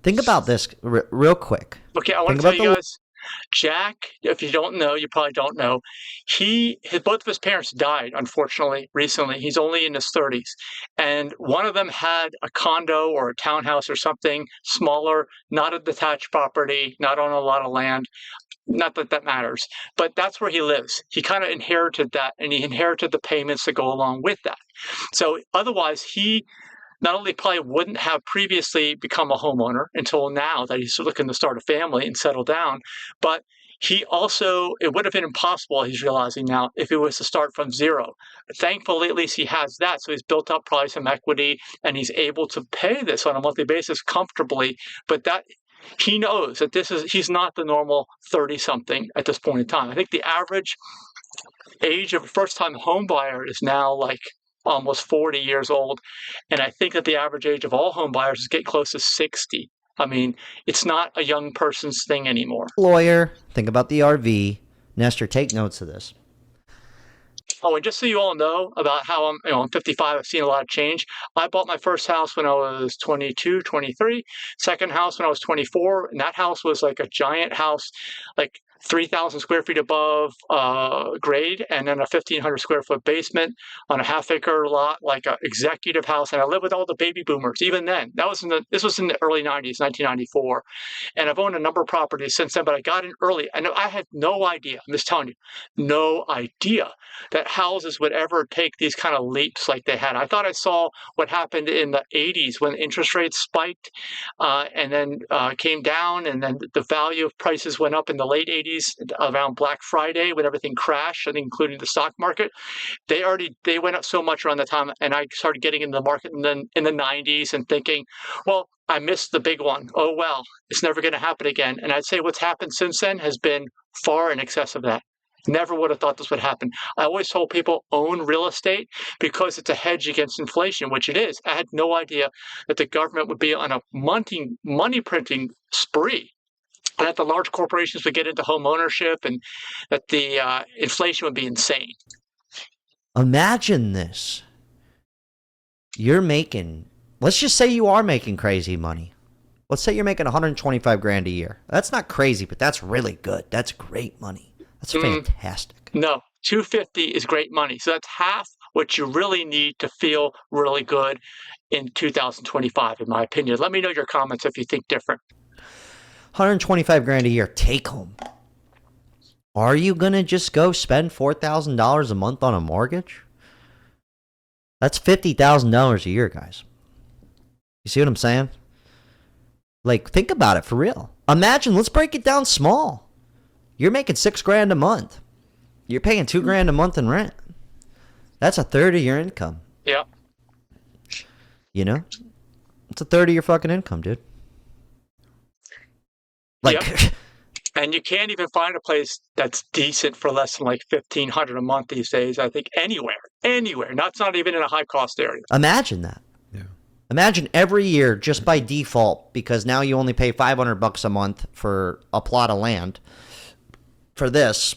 Think about this real quick. Okay, I want to tell you guys, Jack, if you don't know, you probably don't know, both of his parents died, unfortunately, recently. He's only in his 30s. And one of them had a condo or a townhouse or something smaller, not a detached property, not on a lot of land. Not that that matters, but that's where he lives. He kind of inherited that, and he inherited the payments that go along with that. So otherwise, he not only probably wouldn't have previously become a homeowner until now that he's looking to start a family and settle down, but it would have been impossible, he's realizing now, if he was to start from zero. Thankfully, at least he has that. So he's built up probably some equity, and he's able to pay this on a monthly basis comfortably. But that he knows that he's not the normal 30-something at this point in time. I think the average age of a first-time home buyer is now like almost 40 years old. And I think that the average age of all home buyers is getting close to 60. I mean, it's not a young person's thing anymore. Lawyer, think about the RV. Nestor, take notes of this. Oh, and just so you all know about how I'm 55, I've seen a lot of change. I bought my first house when I was 22, 23. Second house when I was 24, and that house was like a giant house, like 3,000 square feet above grade, and then a 1,500 square foot basement on a half-acre lot, like an executive house. And I lived with all the baby boomers. Even then, this was in the early 90s, 1994. And I've owned a number of properties since then, but I got in early. And I had no idea. I'm just telling you, no idea that houses would ever take these kind of leaps like they had. I thought I saw what happened in the 80s when interest rates spiked and then came down, and then the value of prices went up in the late 80s around Black Friday when everything crashed, I think including the stock market. They went up so much around the time, and I started getting into the market in the 90s and thinking, well, I missed the big one. Oh, well, it's never going to happen again. And I'd say what's happened since then has been far in excess of that. Never would have thought this would happen. I always told people own real estate because it's a hedge against inflation, which it is. I had no idea that the government would be on a money printing spree, and that the large corporations would get into home ownership, and that the inflation would be insane. Imagine this. Let's just say you are making crazy money. Let's say you're making 125 grand a year. That's not crazy, but that's really good. That's great money. That's fantastic. No, 250 is great money. So that's half what you really need to feel really good in 2025, in my opinion. Let me know your comments if you think different. 125 grand a year, take home. Are you going to just go spend $4,000 a month on a mortgage? That's $50,000 a year, guys. You see what I'm saying? Like, think about it for real. Imagine, let's break it down small. You're making $6 grand a month. You're paying $2 grand a month in rent. That's a third of your income. Yeah. It's a third of your fucking income, dude. Like, yep. And you can't even find a place that's decent for less than like $1,500 a month these days. I think anywhere. That's not even in a high cost area. Imagine that. Yeah. Imagine every year, just by default, because now you only pay $500 a month for a plot of land. For this,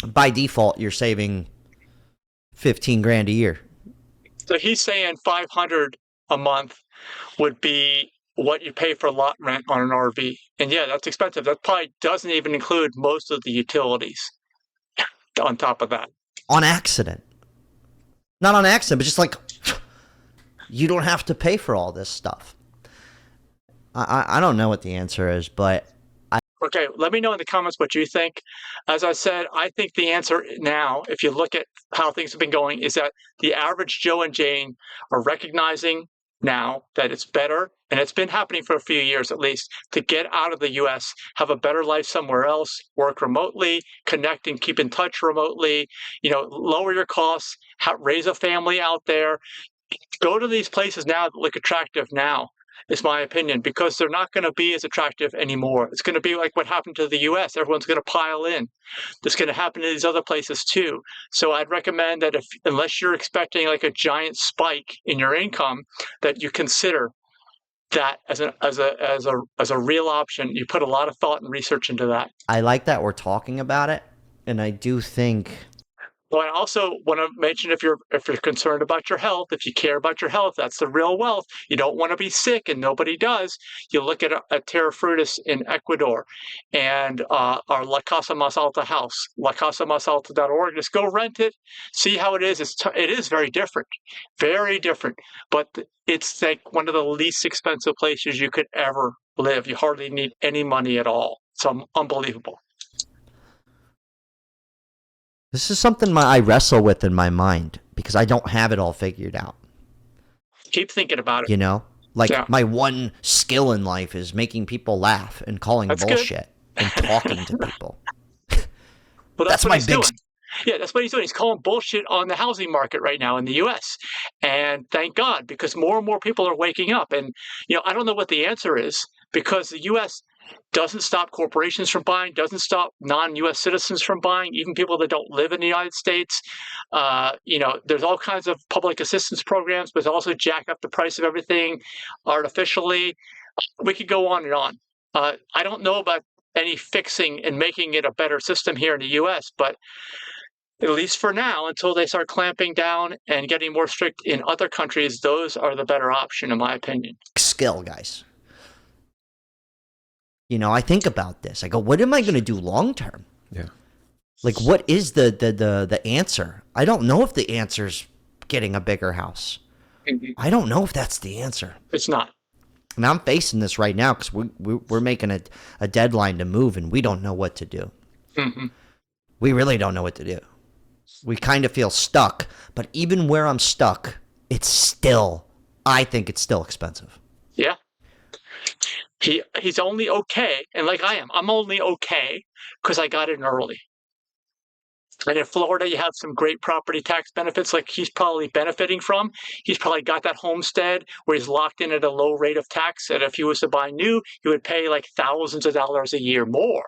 by default, you're saving 15 grand a year. So he's saying 500 a month would be what you pay for lot rent on an RV. And yeah, that's expensive. That probably doesn't even include most of the utilities on top of that. On accident. Not on accident, but just like you don't have to pay for all this stuff. I don't know what the answer is, but okay, let me know in the comments what you think. As I said, I think the answer now, if you look at how things have been going, is that the average Joe and Jane are recognizing now that it's better, and it's been happening for a few years at least, to get out of the U.S., have a better life somewhere else, work remotely, connect and keep in touch remotely, lower your costs, raise a family out there. Go to these places now that look attractive now, is my opinion, because they're not going to be as attractive anymore. It's going to be like what happened to the U.S. Everyone's going to pile in. That's going to happen to these other places too. So I'd recommend that unless you're expecting like a giant spike in your income, that you consider that as a real option. You put a lot of thought and research into that. I like that we're talking about it, and I do think. Well, I also want to mention if you're concerned about your health, if you care about your health, that's the real wealth. You don't want to be sick, and nobody does. You look at a Terra Frutis in Ecuador and our La Casa Mas Alta house, lacasamasalta.org. Just go rent it, see how it is. It is very different, but it's like one of the least expensive places you could ever live. You hardly need any money at all. It's unbelievable. This is something I wrestle with in my mind because I don't have it all figured out. Keep thinking about it. My one skill in life is making people laugh and calling bullshit and talking to people. Well, that's my big. Yeah, that's what he's doing. He's calling bullshit on the housing market right now in the U.S. And thank God, because more and more people are waking up. And I don't know what the answer is, because the U.S. doesn't stop corporations from buying, doesn't stop non-U.S. citizens from buying, even people that don't live in the United States. There's all kinds of public assistance programs, but also jack up the price of everything artificially. We could go on and on. I don't know about any fixing and making it a better system here in the U.S., but at least for now, until they start clamping down and getting more strict in other countries, those are the better option, in my opinion. Skill, guys. I think about this. I go, what am I going to do long term? Yeah. Like, what is the answer? I don't know if the answer's getting a bigger house. Mm-hmm. I don't know if that's the answer. It's not. And I'm facing this right now because we're making a deadline to move, and we don't know what to do. Mm-hmm. We really don't know what to do. We kind of feel stuck, but even where I'm stuck, I think it's still expensive. Yeah. He's only okay, and like I am, I'm only okay because I got in early. And in Florida, you have some great property tax benefits like he's probably benefiting from. He's probably got that homestead where he's locked in at a low rate of tax, and if he was to buy new, he would pay like thousands of dollars a year more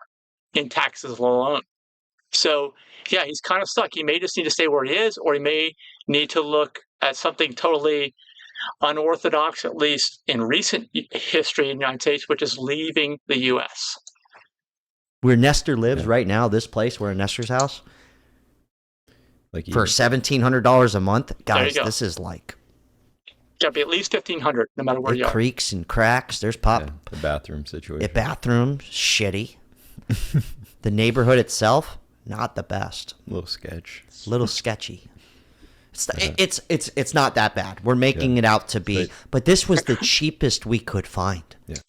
in taxes alone. So, yeah, he's kind of stuck. He may just need to stay where he is, or he may need to look at something totally unorthodox, at least in recent history in the United States, which is leaving the U.S. Where Nestor lives right now, this place, we're in Nestor's house, for $1,700 a month, guys, this is like... Got to be at least $1,500, no matter where you are. It creaks and cracks. There's pop. Yeah, the bathroom situation. The bathroom, shitty. The neighborhood itself, not the best. A little sketchy. It's not that bad. We're making it out to be, but this was the cheapest we could find.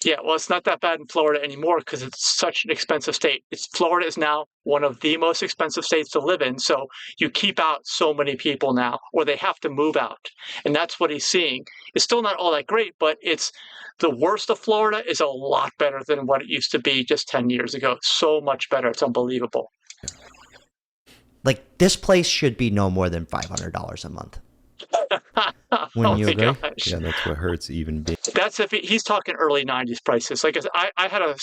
Yeah, well, it's not that bad in Florida anymore because it's such an expensive state. Florida is now one of the most expensive states to live in, so you keep out so many people now, or they have to move out, and that's what he's seeing. It's still not all that great, but it's the worst of Florida is a lot better than what it used to be just 10 years ago. So much better. It's unbelievable. Like, this place should be no more than $500 a month. Wouldn't you agree? Gosh. Yeah, that's what hurts even big. That's if he's talking early 90s prices. Like I had a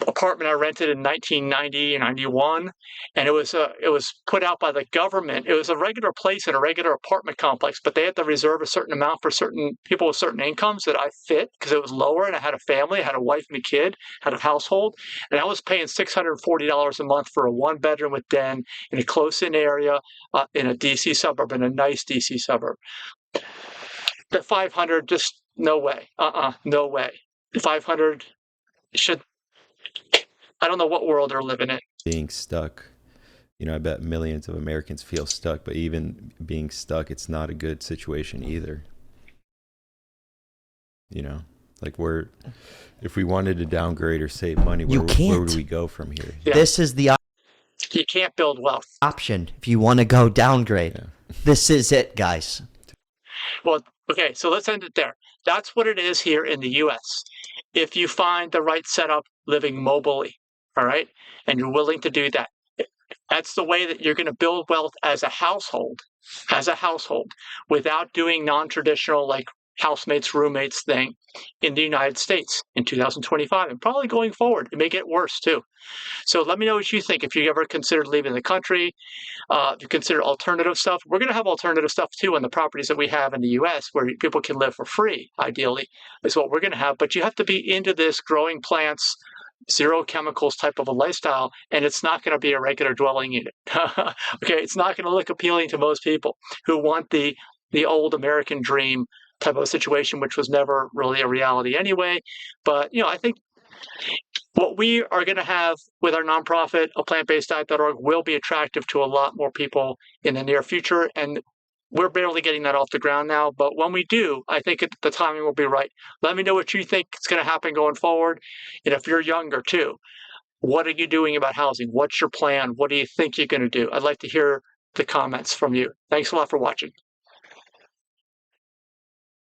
apartment I rented in 1990 and 91, and it was put out by the government. It was a regular place in a regular apartment complex, but they had to reserve a certain amount for certain people with certain incomes that I fit because it was lower, and I had a family, I had a wife and a kid, had a household, and I was paying $640 a month for a one-bedroom with den in a close-in area in a DC suburb, in a nice DC suburb. The $500 just No way. No way. 500 should. I don't know what world they're living in. Being stuck. I bet millions of Americans feel stuck, but even being stuck, it's not a good situation either. Like if we wanted to downgrade or save money, where would we go from here? Yeah. This is the you can't build wealth option if you want to go downgrade. Yeah. This is it, guys. Well, okay, so let's end it there. That's what it is here in the U.S. If you find the right setup living mobily, all right, and you're willing to do that, that's the way that you're going to build wealth as a household, without doing non-traditional like housemates, roommates thing in the United States in 2025, and probably going forward. It may get worse too. So let me know what you think. If you ever considered leaving the country, if you consider alternative stuff, we're going to have alternative stuff too on the properties that we have in the U.S. where people can live for free, ideally, is what we're going to have. But you have to be into this growing plants, zero chemicals type of a lifestyle, and it's not going to be a regular dwelling unit. Okay, it's not going to look appealing to most people who want the old American dream type of a situation, which was never really a reality anyway. But, I think what we are going to have with our nonprofit, a plantbaseddiet.org, will be attractive to a lot more people in the near future. And we're barely getting that off the ground now. But when we do, I think the timing will be right. Let me know what you think is going to happen going forward. And if you're younger too, what are you doing about housing? What's your plan? What do you think you're going to do? I'd like to hear the comments from you. Thanks a lot for watching.